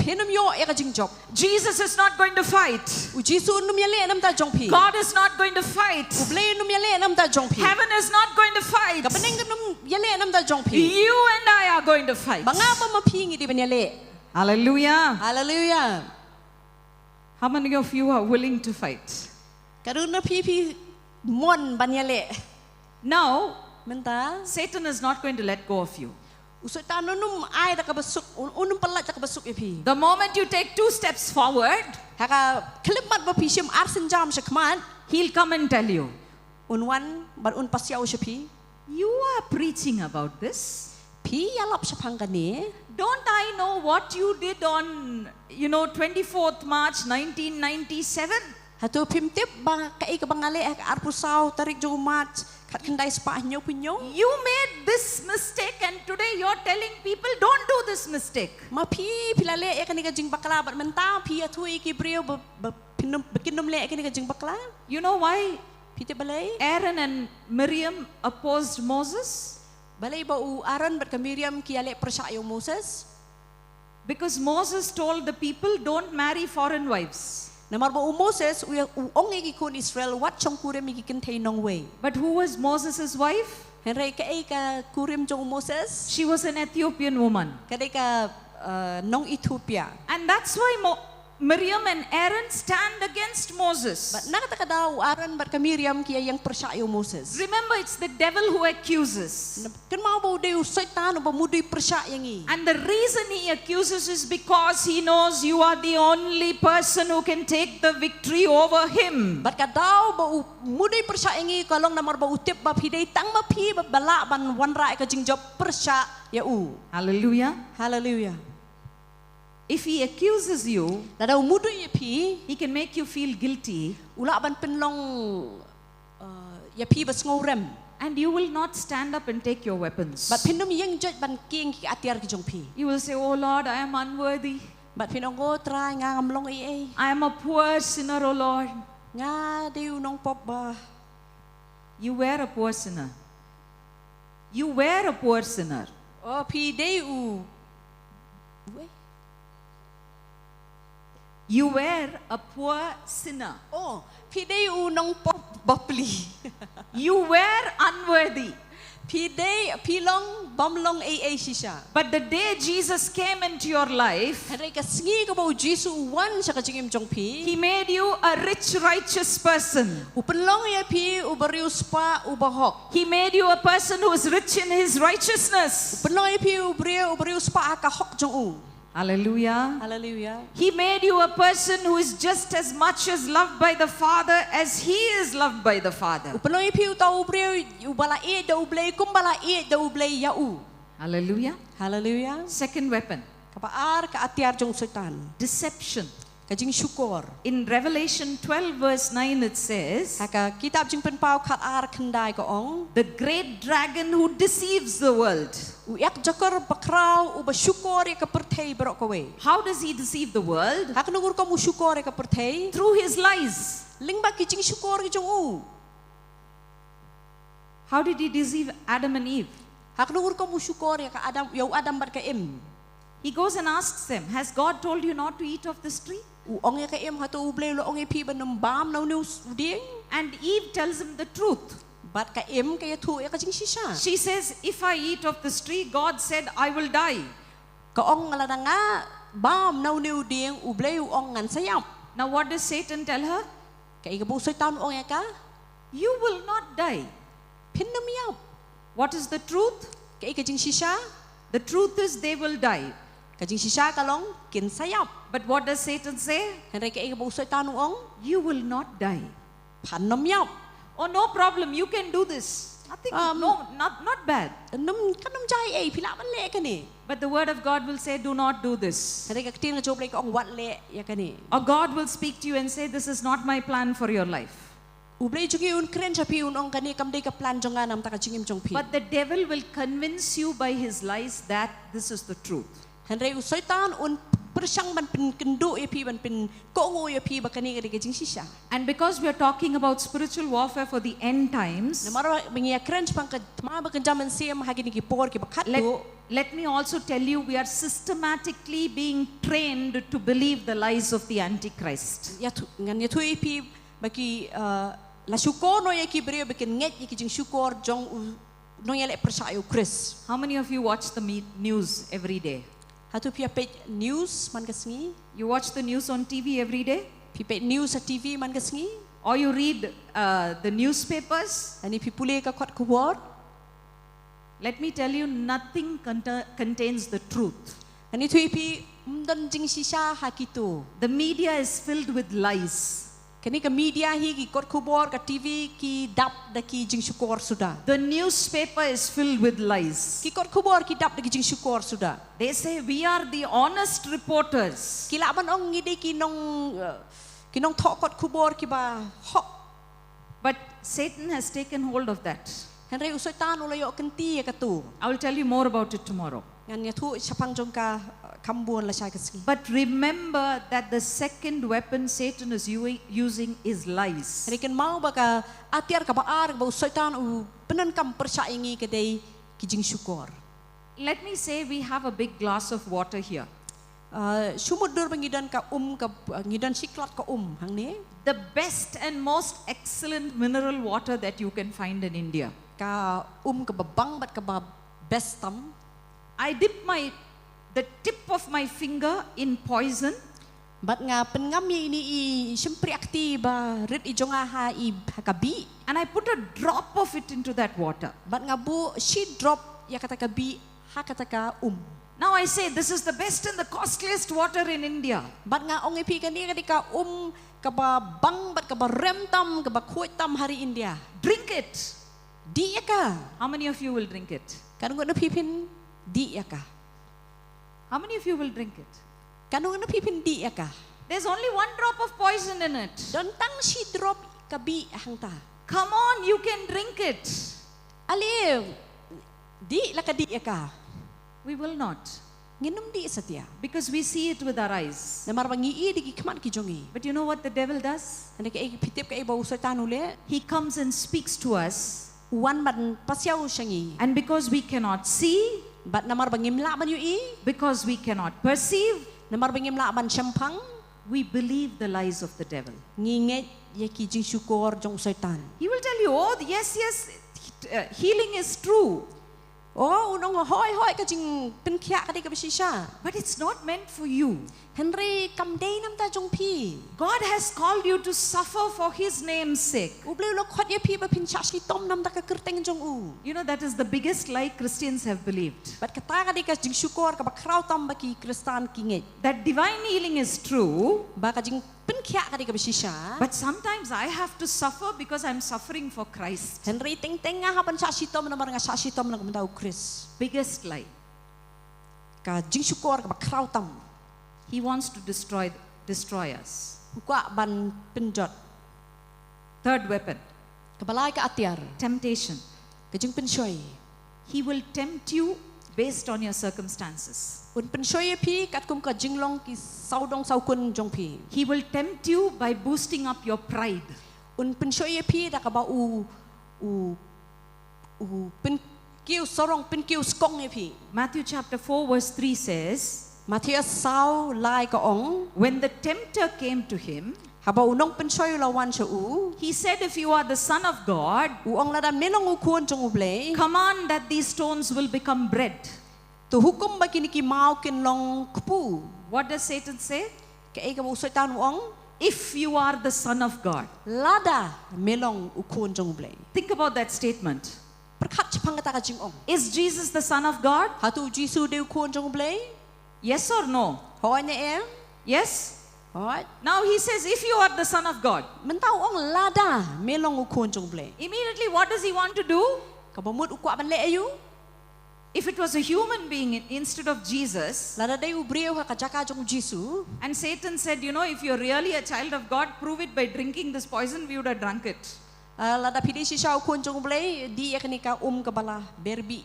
pinum yo ya ka jing job Jesus is not going to fight. u jisu num yale nam ta jong pi God is not going to fight. u ble num yale nam ta jong pi Heaven is not going to fight. ka beneng kanum yale nam ta jong pi You and I are going to fight. banga ba ma pi ngi di ban yale Hallelujah. hallelujah How many of you are willing to fight? karuna pi mon ban yale Now, menta Satan is not going to let go of you. usoi ta num ai da ka basuk unum pala ta ka basuk e pi The moment you take 2 steps forward, haka klimat ba pi sim arsin jam shakman he'll come and tell you, un wan ban un pasyaw sha pi you are preaching about this. pi yalap sa pangani Don't I know what you did on, 24th March 1997? hatu pim tip ba kai ka bangale ka arpusaw tarik jo mat khat khandai spa nyo pinyo You made this mistake and today you're telling people don't do this mistake. ma pi pilale e kani ka jing bakla bat menta pi athu ki brio ba pinum bekinum le e kani ka jing bakla You know why pi te balai Aaron and Miriam opposed Moses? balai ba u aran bat ka miriam ki ale persayo moses Because Moses told the people don't marry foreign wives. namar ba u moses u ong e ki kun israel wat chong kure mi ki kin thei nong way But who was Moses' wife? henry ka e ka kurim jong moses She was an Ethiopian woman. kadai ka nong ethiopia And that's why Miriam and Aaron stand against Moses. but nakata ka daw aran bat ka miriam ki yang persayo moses Remember, it's the devil who accuses. kan mau ba de satan ba mudui persa yang i And the reason he accuses is because he knows you are the only person who can take the victory over him. bat ka daw ba mudui persa yang i kalong namar ba utip ba pidai tang ba pi ba bala ban wanra ka jingjob persa ya u Hallelujah. hallelujah If he accuses you, da daw mudui ya pi he can make you feel guilty ula ban penlong ya pi ba ngorem and you will not stand up and take your weapons. bat pinum yang joj ban king ki atiar ki jong pi You will say, oh Lord, I am unworthy. bat pinongo try nga ngamlong i I am a poor sinner, oh Lord. nga de nong pop ba You were a poor sinner. You were a poor sinner. oh pi de u You were a poor sinner. oh pi de u nong pop bapli You were unworthy. pi de pi long bom long a shisha But the day Jesus came into your life, Henry ka singi ka ba u Jisu wan sa ka jingim jong pi he made you a rich, righteous person. u penlong ya pi u bariu spa u bahok He made you a person who is rich in his righteousness. penlong ya pi u bariu spa ka hok jong u Hallelujah. hallelujah He made you a person who is just as much as loved by the Father as he is loved by the Father. u penlong ya pi u tau bariu u bala e da u blay kum bala e da u blay ya u Hallelujah. hallelujah Second weapon, ka paar ka atiar jong setan deception. ka jing syukur In Revelation 12 verse 9 it says, ka kitab jing pen pau khat ar khandai ka ong the great dragon who deceives the world. u yak jakar bakrau u ba syukur ya ka perthei brok ka we How does he deceive the world? hak nugur ka mu syukur ya ka perthei Through his lies. ling ba ki jing syukur ki jong u How did he deceive Adam and Eve? hak nugur ka mu syukur ya ka adam ya adam bat ka im He goes and asks them, has God told you not to eat of this tree? u ong ya ka im hatu u blay lo ong ya pi ba nam bam nau nu ding And Eve tells him the truth. bat ka im ka ya thu ya ka jing shisha She says, if I eat of this tree, God said I will die. ka ong ngala da nga bam nau nu ding u blay u ong ngan sayap Now what does Satan tell her? ka i ka bu setan ong ya ka You will not die. phin nam yap What is the truth? cái cái jing shisha The truth is they will die. cái jing shisha ka long kin sayap But what does Satan say? henry cái bu soitan ong You will not die. phan nam yap Oh, no problem. You can do this. Nothing. No, not bad. num kan num jai ei phila ban le ka ni But the word of God will say, do not do this. henry ka tin ka job le ka ong wat le ya ka ni Or God will speak to you and say, this is not my plan for your life. ublei jungi un kren chapi un ong ka ni kam dei ka plan jonga nam ta ka jingim jong phi But the devil will convince you by his lies that this is the truth. henry u soitan un persang ban pin kendu e phi ban pin ko ngo e phi ba ka ni ka jing shisha And because we are talking about spiritual warfare for the end times, na maro bingi kren pang ka ma ba kan jaman sem ha ni ki por ki ba khat do let me also tell you, we are systematically being trained to believe the lies of the Antichrist. ya thu ngan ya thu e phi ba ki la syukur no ye ki brio ba kin nget ye ki jing syukur jong no ye le percaya Chris How many of you watch the news every day? hatu pia page news man ka sngi You watch the news on TV every day? phi page news sa tv man ka sngi Or you read the newspapers? ani phi pule ka khat ku word Let me tell you, nothing contains the truth. ani thu phi dan jing shisha ha ki tu The media is filled with lies. kani ka media hi ki kot ku word ka tv ki dap da ki jing syukur sudah The newspaper is filled with lies. ki kot ku word ki dap da ki jing syukur sudah They say we are the honest reporters. kila ban ong ngide ki nong thok kot ku word ki ba ho But Satan has taken hold of that. henry usoitan ulayo kenti ka tu I will tell you more about it tomorrow. ngan ya thu chapang jong ka kambuan la shay ka sngi But remember that the second weapon Satan is using is lies. henry kan mau ba ka atiar ka ba ar ba usoitan u penan kam percaya ngi ka dei ki jing syukur Let me say we have a big glass of water here. sumut dur bangidan ka ka ngidan siklat ka hang ni The best and most excellent mineral water that you can find in India. ka ka babang bat ka ba bestam I dip the tip of my finger in poison bat nga pengam ini i sempri akti ba rit i jonga ha i hakabi and I put a drop of it into that water. bat nga bu she drop ya kata ka bi ha kata ka Now I say this is the best and the costliest water in India. bat nga ong ipi ka ni ka ka ba bang bat ka ba remtam ka ba khuitam hari India Drink it. di ya ka How many of you will drink it? kan ngo na pipin di ya ka How many of you will drink it? kan ngo na pipin di ya ka There's only one drop of poison in it. don tang she drop ka bi hang ta Come on, you can drink it. ali di la ka di ya ka We will not. nginum di satya Because we see it with our eyes. na marbangi i di ki kman ki jongi But you know what the devil does? ani ka pitip ka ibaw sa tanule He comes and speaks to us. wan ban pasyaw syangi And because we cannot see, bat namar bangim la ban yu i because we cannot perceive, namar bangim la ban champang we believe the lies of the devil. nginget ye ki jing syukur jong setan He will tell you, oh, yes, healing is true. oh unong hoy hoy ka jing pen khya ka di ka bisisha But it's not meant for you. henry kam dei nam ta jong pi God has called you to suffer for His name's sake. uble lo khot ye pi ba pin cha shi tom nam ta ka kerteng jong u You know, that is the biggest lie Christians have believed. bat ka ta ka di ka jing syukur ka ba kraw tam ba ki kristan ki nget That divine healing is true, ba ka jing pen khya ka di ka bisisha but sometimes I have to suffer because I'm suffering for Christ. henry teng teng nga ha ban cha shi tom namar nga cha shi tom na ka Chris Biggest lie. ka jing syukur ka ba kraw tam He wants to destroy us. kwa ban penjot Third weapon, kabalai ka atiar temptation. ka jing penshoy He will tempt you based on your circumstances. un penshoy pi kat kum ka jinglong ki saudong saukun jong pi He will tempt you by boosting up your pride. un penshoy pi da ka ba u pen kiu sorong pen kiu skong pi Matthew chapter 4 verse 3 says, Matthias sau lai ka ong when the tempter came to him, haba unong penshoy lawan sa u he said, if you are the Son of God, ong lada menong ukun jong uble command that these stones will become bread. tu hukum ba kini ki mau kin long kupu What does Satan say? ka e ka mo setan ong if you are the Son of God. Lada melong ukun jong blay. Think about that statement. Perkat chipang kata ka jing ong. Is Jesus the Son of God? Hatu Jisu de ukun jong blay. Yes or no? Hoy na em. Yes? Hoy. Now he says, if you are the Son of God. Mentau ong lada melong ukun jong blay. Immediately, what does he want to do? Kabamut ukwa ban le ayu. If it was a human being instead of Jesus, Lada day ubriyo ka kajaka jong Jisu. and Satan said, you know, if you're really a child of God, prove it by drinking this poison, we would have drunk it. Lada pidi si siya ukun jong blay di ekanika kabala berbi.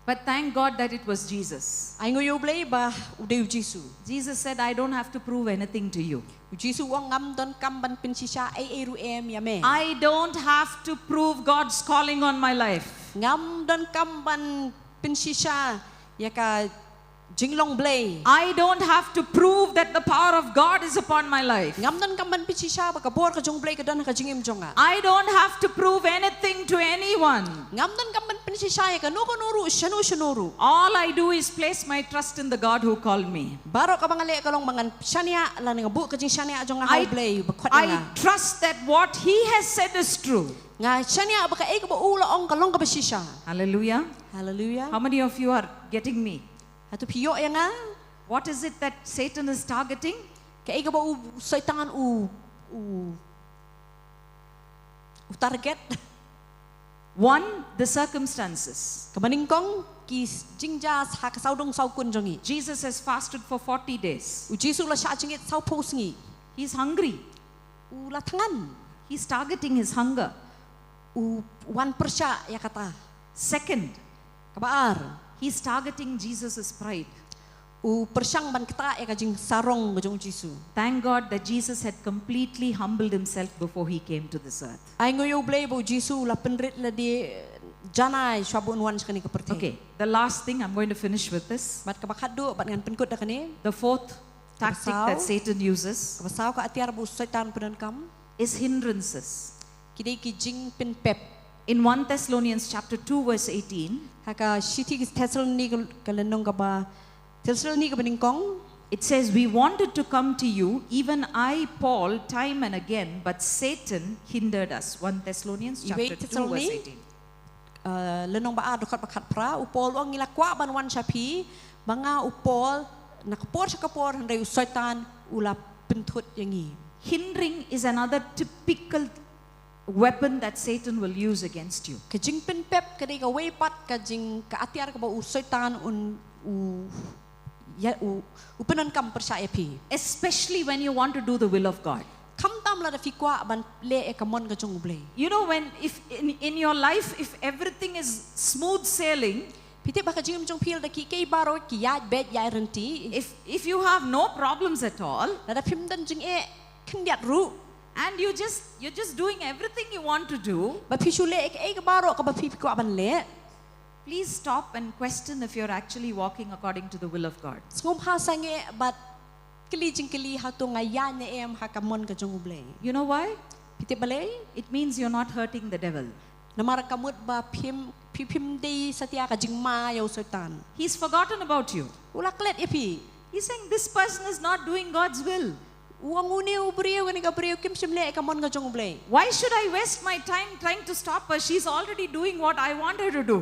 But thank God that it was Jesus. Ay ngoyo blay ba udayu Jisu. Jesus said, I don't have to prove anything to you. Jisu wang ngam don kam ban pin si siya ay eru em yame. I don't have to prove God's calling on my life. Ngam don kam ban pin si siya yaka jinglong blay. I don't have to prove that the power of God is upon my life. Ngam don kam ban pin si siya baka bor ka jong blay ka don ka jingim jonga. I don't have to prove anything to anyone. Ngam don kam ban pin si siya yaka no nuru shanu. All I do is place my trust in the God who called me. Baro ka bangale ka long mangan shania la nga bu ka jing shania jong nga blay bakot nga. I trust that what he has said is true. Nga shania baka ay ka ba ula ong ka long ka ba si siya. Hallelujah. Hallelujah. How many of you are getting me? Hatu piyo ya nga. What is it that Satan is targeting? Kaya ka ba saitangan target. One, the circumstances. Kamaningkong ki jingja sa kasaudong saukun jongi. Jesus has fasted for 40 days. Jisu la siya jingit sau posngi. He's hungry. La tangan. He's targeting his hunger. Wan persya ya kata. Second, Kabaar. he's targeting Jesus' pride. Persyang ban kata ya kajing sarong gajong Jisu. Thank God that Jesus had completely humbled himself before he came to this earth. Ay ngoyo blay bo Jisu la penrit la di janai syabun wan sekani keperti. Okay, the last thing, I'm going to finish with this. Bat kabakat do bat ngan penkut da kani. The fourth tactic that Satan uses Kabasau ka atiar bo setan pedan kam is hindrances. kidai ki jing pen pep. In 1 Thessalonians chapter 2 verse 18, Haka shiti ki Thessaloniki kalenong ka ba Thessaloniki baningkong. it says, we wanted to come to you, even I, Paul, time and again, but Satan hindered us. 1 Thessalonians chapter 2 verse 18. Lenong ba dokat bakat pra upol ang ngilakwa ban wan sapi mga upol nakapor sa kapor handay usaitan ula pentut yangi. Hindering is another typical weapon that Satan will use against you. Kajing pen pep kadai ka weipat kajing ka atiar ka ba usaitan upenan kam persaya pi. Especially when you want to do the will of God. Kam tam la da fikwa ban le e kamon ka jong blay. You know, when if in your life, if everything is smooth sailing, Piti ba kajing jong pil da ki kay baro ki ya bet ya renti. if you have no problems at all, La da pim dan jing e kendiat ru. and you're just doing everything you want to do, Ba pisule e ka baro ka ba fikwa ban le. please stop and question if you're actually walking according to the will of God. Ngom ha sange bat kili jing kili hatu ngayan ne em hakamon ka jong blay. You know why? Piti balay It means you're not hurting the devil. namar kamut ba pim day satia ka jing ma yaw setan. He's forgotten about you. Ulak let epi. He's saying this person is not doing God's will. Uang uni ubriyo gani ka briyo kim simle kamon ka jong blay. Why should I waste my time trying to stop her? She's already doing what I want her to do.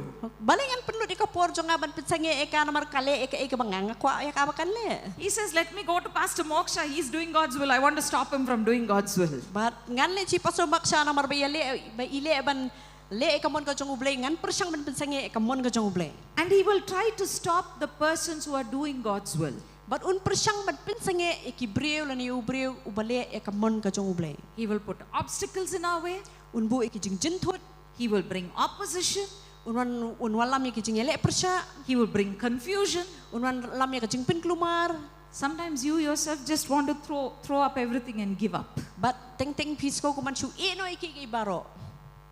Balingan penlut ika por jong aban pitsange eka namar kale eka banganga kwa ya ka bakan le. He says, let me go to Pastor Moksha. He's doing God's will. I want to stop him from doing God's will. But ngan le chi paso maksha namar ba ile ban le kamon ka jong blay ngan persyang ban pitsange kamon ka jong blay. And he will try to stop the persons who are doing God's will. But un persyang ban pitsange ikibriyo lan iubriyo ubale kamon ka jong blay. He will put obstacles in our way. Un bu ikijing jentut. He will bring opposition. Un walam ikijing ele persya. He will bring confusion. Un lam ikijing pen kelumar. Sometimes you yourself just want to throw up everything and give up. But teng pisko kumanshu ino iki baro.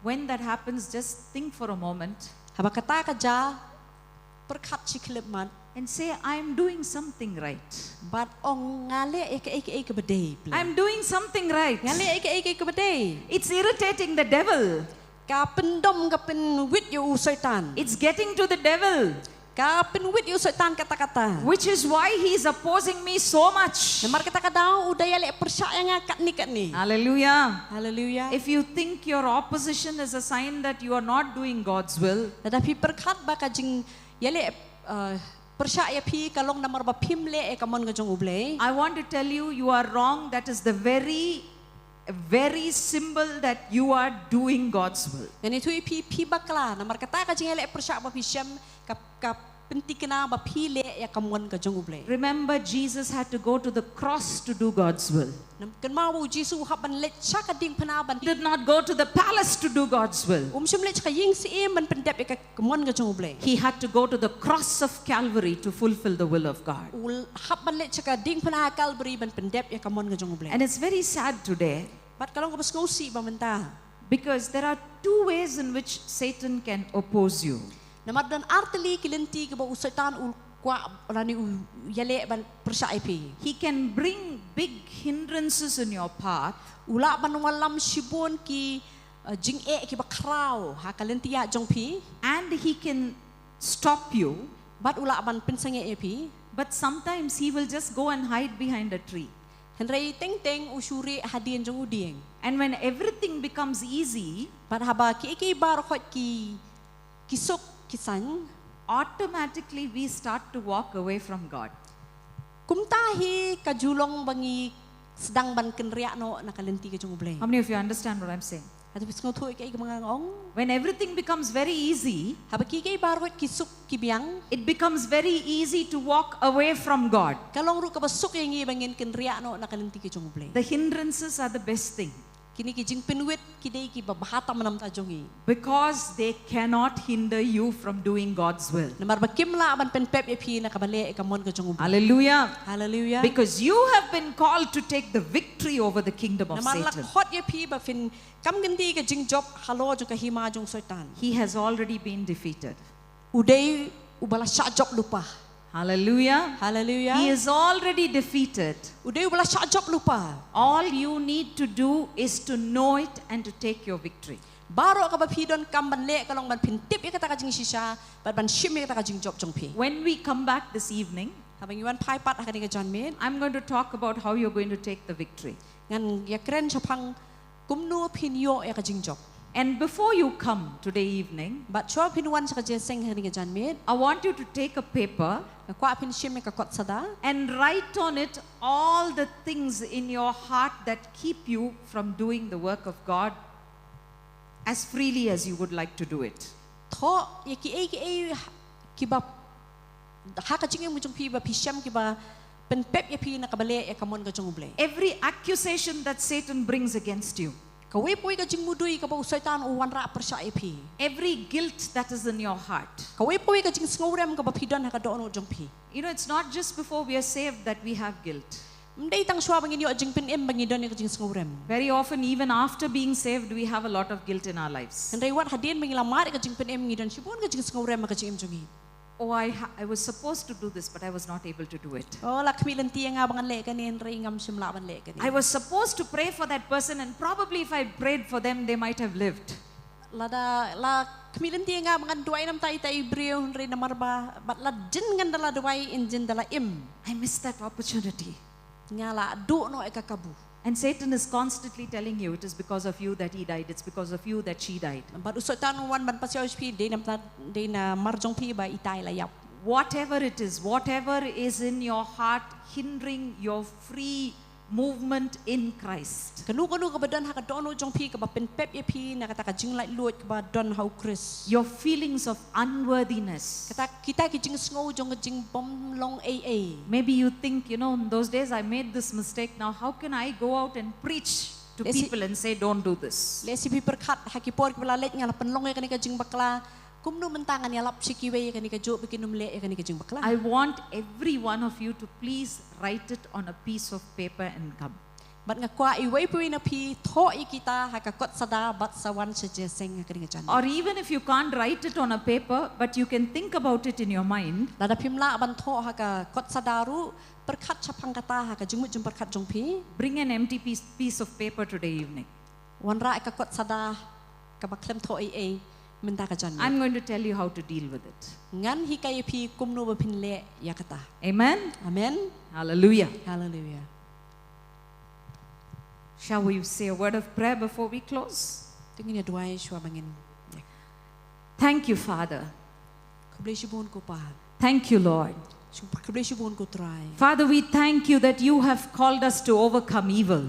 When that happens, just think for a moment Habakata ka ja perkat chiklipman. and say, I'm doing something right. But ong ngale eka bedey. I'm doing something right. Ngale eka bedey. It's irritating the devil. Ka pendom ka pen wit yo setan. It's getting to the devil. ka penwit yu setan kata-kata. Which is why he is opposing me so much. Namar kata-kata udaya le percaya ngakat ni. Hallelujah. Haleluya. If you think your opposition is a sign that you are not doing God's will, Tetapi perkat ba kajing yale percaya pi kalong namar ba pim le kamon ka jong uble. I want to tell you, you are wrong. That is the very symbol that you are doing God's will. Dan itu pi bakla namar kata kajing yale percaya ba pi syam ka penti kena ba pi le ya kamon ka jong uble. Remember, Jesus had to go to the cross to do God's will. Kan mau Jisu haban le chaka ding panaban. He did not go to the palace to do God's will. Syam le chaka ying si ban pendep ya kamon ka jong uble. He had to go to the cross of Calvary to fulfill the will of God. Haban le chaka ding pana Calvary ban pendep ya kamon ka jong uble. And it's very sad today But kalong kabas ngosi ba menta. because there are two ways in which Satan can oppose you. Namar dan arteli kilenti ke ba usaitan kwa rani yale ban percaya pi. He can bring big hindrances in your path, Ula ban walam sibon ki jing ki ba krau ha kalenti ya jong pi. and he can stop you, Bat ula ban pensange pi. but sometimes he will just go and hide behind a tree. Henry teng usuri hadian jong udieng. And when everything becomes easy, Bat haba ki bar khot ki kisuk kisan. automatically we start to walk away from God. Kumtahi kajulong bangi sedang ban kenriak no nakalenti ke jong uble. How many of you understand what I'm saying? Atau pisngo tu ke mga ngong. When everything becomes very easy, Haba ki barot kisuk kibiang. it becomes very easy to walk away from God. Kalong ru kabasuk yang bangin kenriak no nakalenti ke jong uble. The hindrances are the best thing Kini ki jing penwit kidai ki babahata manam ta jongi. because they cannot hinder you from doing God's will. Namar bakimla ban penpep pi nakabale kamon ke jong uble. Hallelujah. Hallelujah. Because you have been called to take the victory over the kingdom of Namar lak Satan. hot pi ba fin kam gendi ke jing job halo jong kahima jong setan. He has already been defeated. Udai ubala syak job lupa. Hallelujah. Hallelujah. He is already defeated. Udai ubala syak job lupa. All you need to do is to know it and to take your victory. Baro ka ba pidon kam ban le kalong ban pintip ya kata ka jing shisha ban shim ya kata ka jing job jong pi. When we come back this evening, Habang iwan pai pat akan ka John Min. I'm going to talk about how you're going to take the victory. Ngan ya keren chapang kumnu pinyo ya ka jing job. And before you come today evening, But chua pinwan sa ka jeseng ka John Min. I want you to take a paper Kwa pin shim ya ka kot sada. and write on it all the things in your heart that keep you from doing the work of God as freely as you would like to do it. Tho ya ki ba ha ka jing mo jong pi ba pisham ki ba penpep ya pi nakabale ya kamon ka jong uble. Every accusation that Satan brings against you, Kawe poi ka jing mudui ka ba usaitan uwan ra percaya pi. every guilt that is in your heart. Kawe poi ka jing ngorem ka ba pidon ha ka doon jong pi. You know, it's not just before we are saved that we have guilt. Mday tang shwa bangin yo jing pin bangin don ka jing ngorem. Very often, even after being saved, we have a lot of guilt in our lives. Henry wat hadin bangin lamar ka jing pin ngidon sibon ka jing ngorem ka jing jongi. Oh, I was supposed to do this, but I was not able to do it. Oh lakmi lenti nga bangan le ka ni Henry ngam simla ban le ka ni. I was supposed to pray for that person, and probably if I prayed for them, they might have lived. La kmi lenti nga bangan duai nam tai tai brio Henry namar ba bat la jin ngan dala duai injin dala im. I missed that opportunity. Nga la du no e ka kabu. And Satan is constantly telling you, it is because of you that he died, it's because of you that she died. Bat usaitan wan ban pasyaw pi de na marjong pi ba itai la yap. Whatever it is, whatever is in your heart hindering your free movement in Christ, Kanu ka ba don ha ka dono jong pi ka ba penpep ya pi na kata ka jing lai luot ka ba don hau Chris. your feelings of unworthiness. Kata kita ki jing sngo jong jing bom long AA. Maybe you think, you know, in those days I made this mistake. Now, how can I go out and preach to Let's see. people and say, don't do this? Le si pi perkat hakipor ka let nga la penlong ya ka jing bakla. Kumno mentangan ya lap sikiwe ya ka jo bikinum le ya ka jing bakla. I want every one of you to please write it on a piece of paper and come. Bat nga kwa iway po na pi tho ikita hakakot sada bat sawan sa jeseng ka jan. Or even if you can't write it on a paper, but you can think about it in your mind, Lada pimla ban tho hakakot sadaru perkat chapang kata haka jingmut jum perkat jong pi. bring an empty piece of paper today evening. Wanra ikakot sada kabaklem tho AA Menta ka jan. I'm going to tell you how to deal with it. Ngan hikay pi kumno ba pinle yakata. Amen? Amen. Hallelujah. Hallelujah. Shall we say a word of prayer before we close? Tingin ya duay shwa bangin. Thank you, Father. Kublesibon ko pa. Thank you, Lord. Kublesibon ko try. Father, we thank you that you have called us to overcome evil.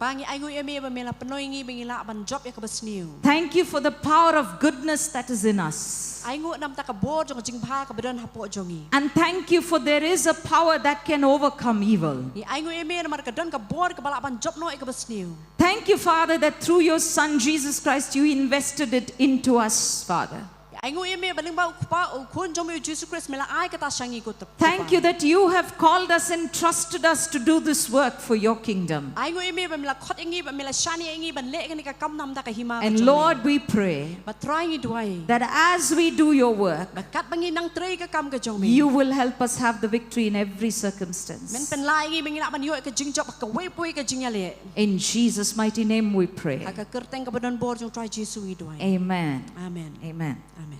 Pangi ay ngoy eme ba mela penoy ngi bangila ban job ya kabasniu. Thank you for the power of goodness that is in us. Ay ngo nam ta ka bod jong jingba ka bedon hapo jongi. And thank you for there is a power that can overcome evil. Ni ay ngoy eme na mar ka don ka bod ka bala ban job no ay kabasniu. Thank you, Father, that through your Son, Jesus Christ, you invested it into us, Father. Ay ngoy eme baling ba pa kun jong mi Jesus Christ mela ay kata shangi ko. Thank you that you have called us and trusted us to do this work for your kingdom. Ay ngoy eme ba mela khot ingi ba mela shani ingi ban le ka ni ka kam nam ta ka hima. And Lord, we pray ba try ngi duay. that as we do your work, Ba kat bangi nang tray ka kam ka jong mi. you will help us have the victory in every Men circumstance. pen lai ngi bangila ban yo ka jing job ka we pui ka jing ale. In Jesus' mighty name we pray. Ka kerteng ka bedon bod jong try Jesus ngi duay. Amen. Amen. Amen. Amen.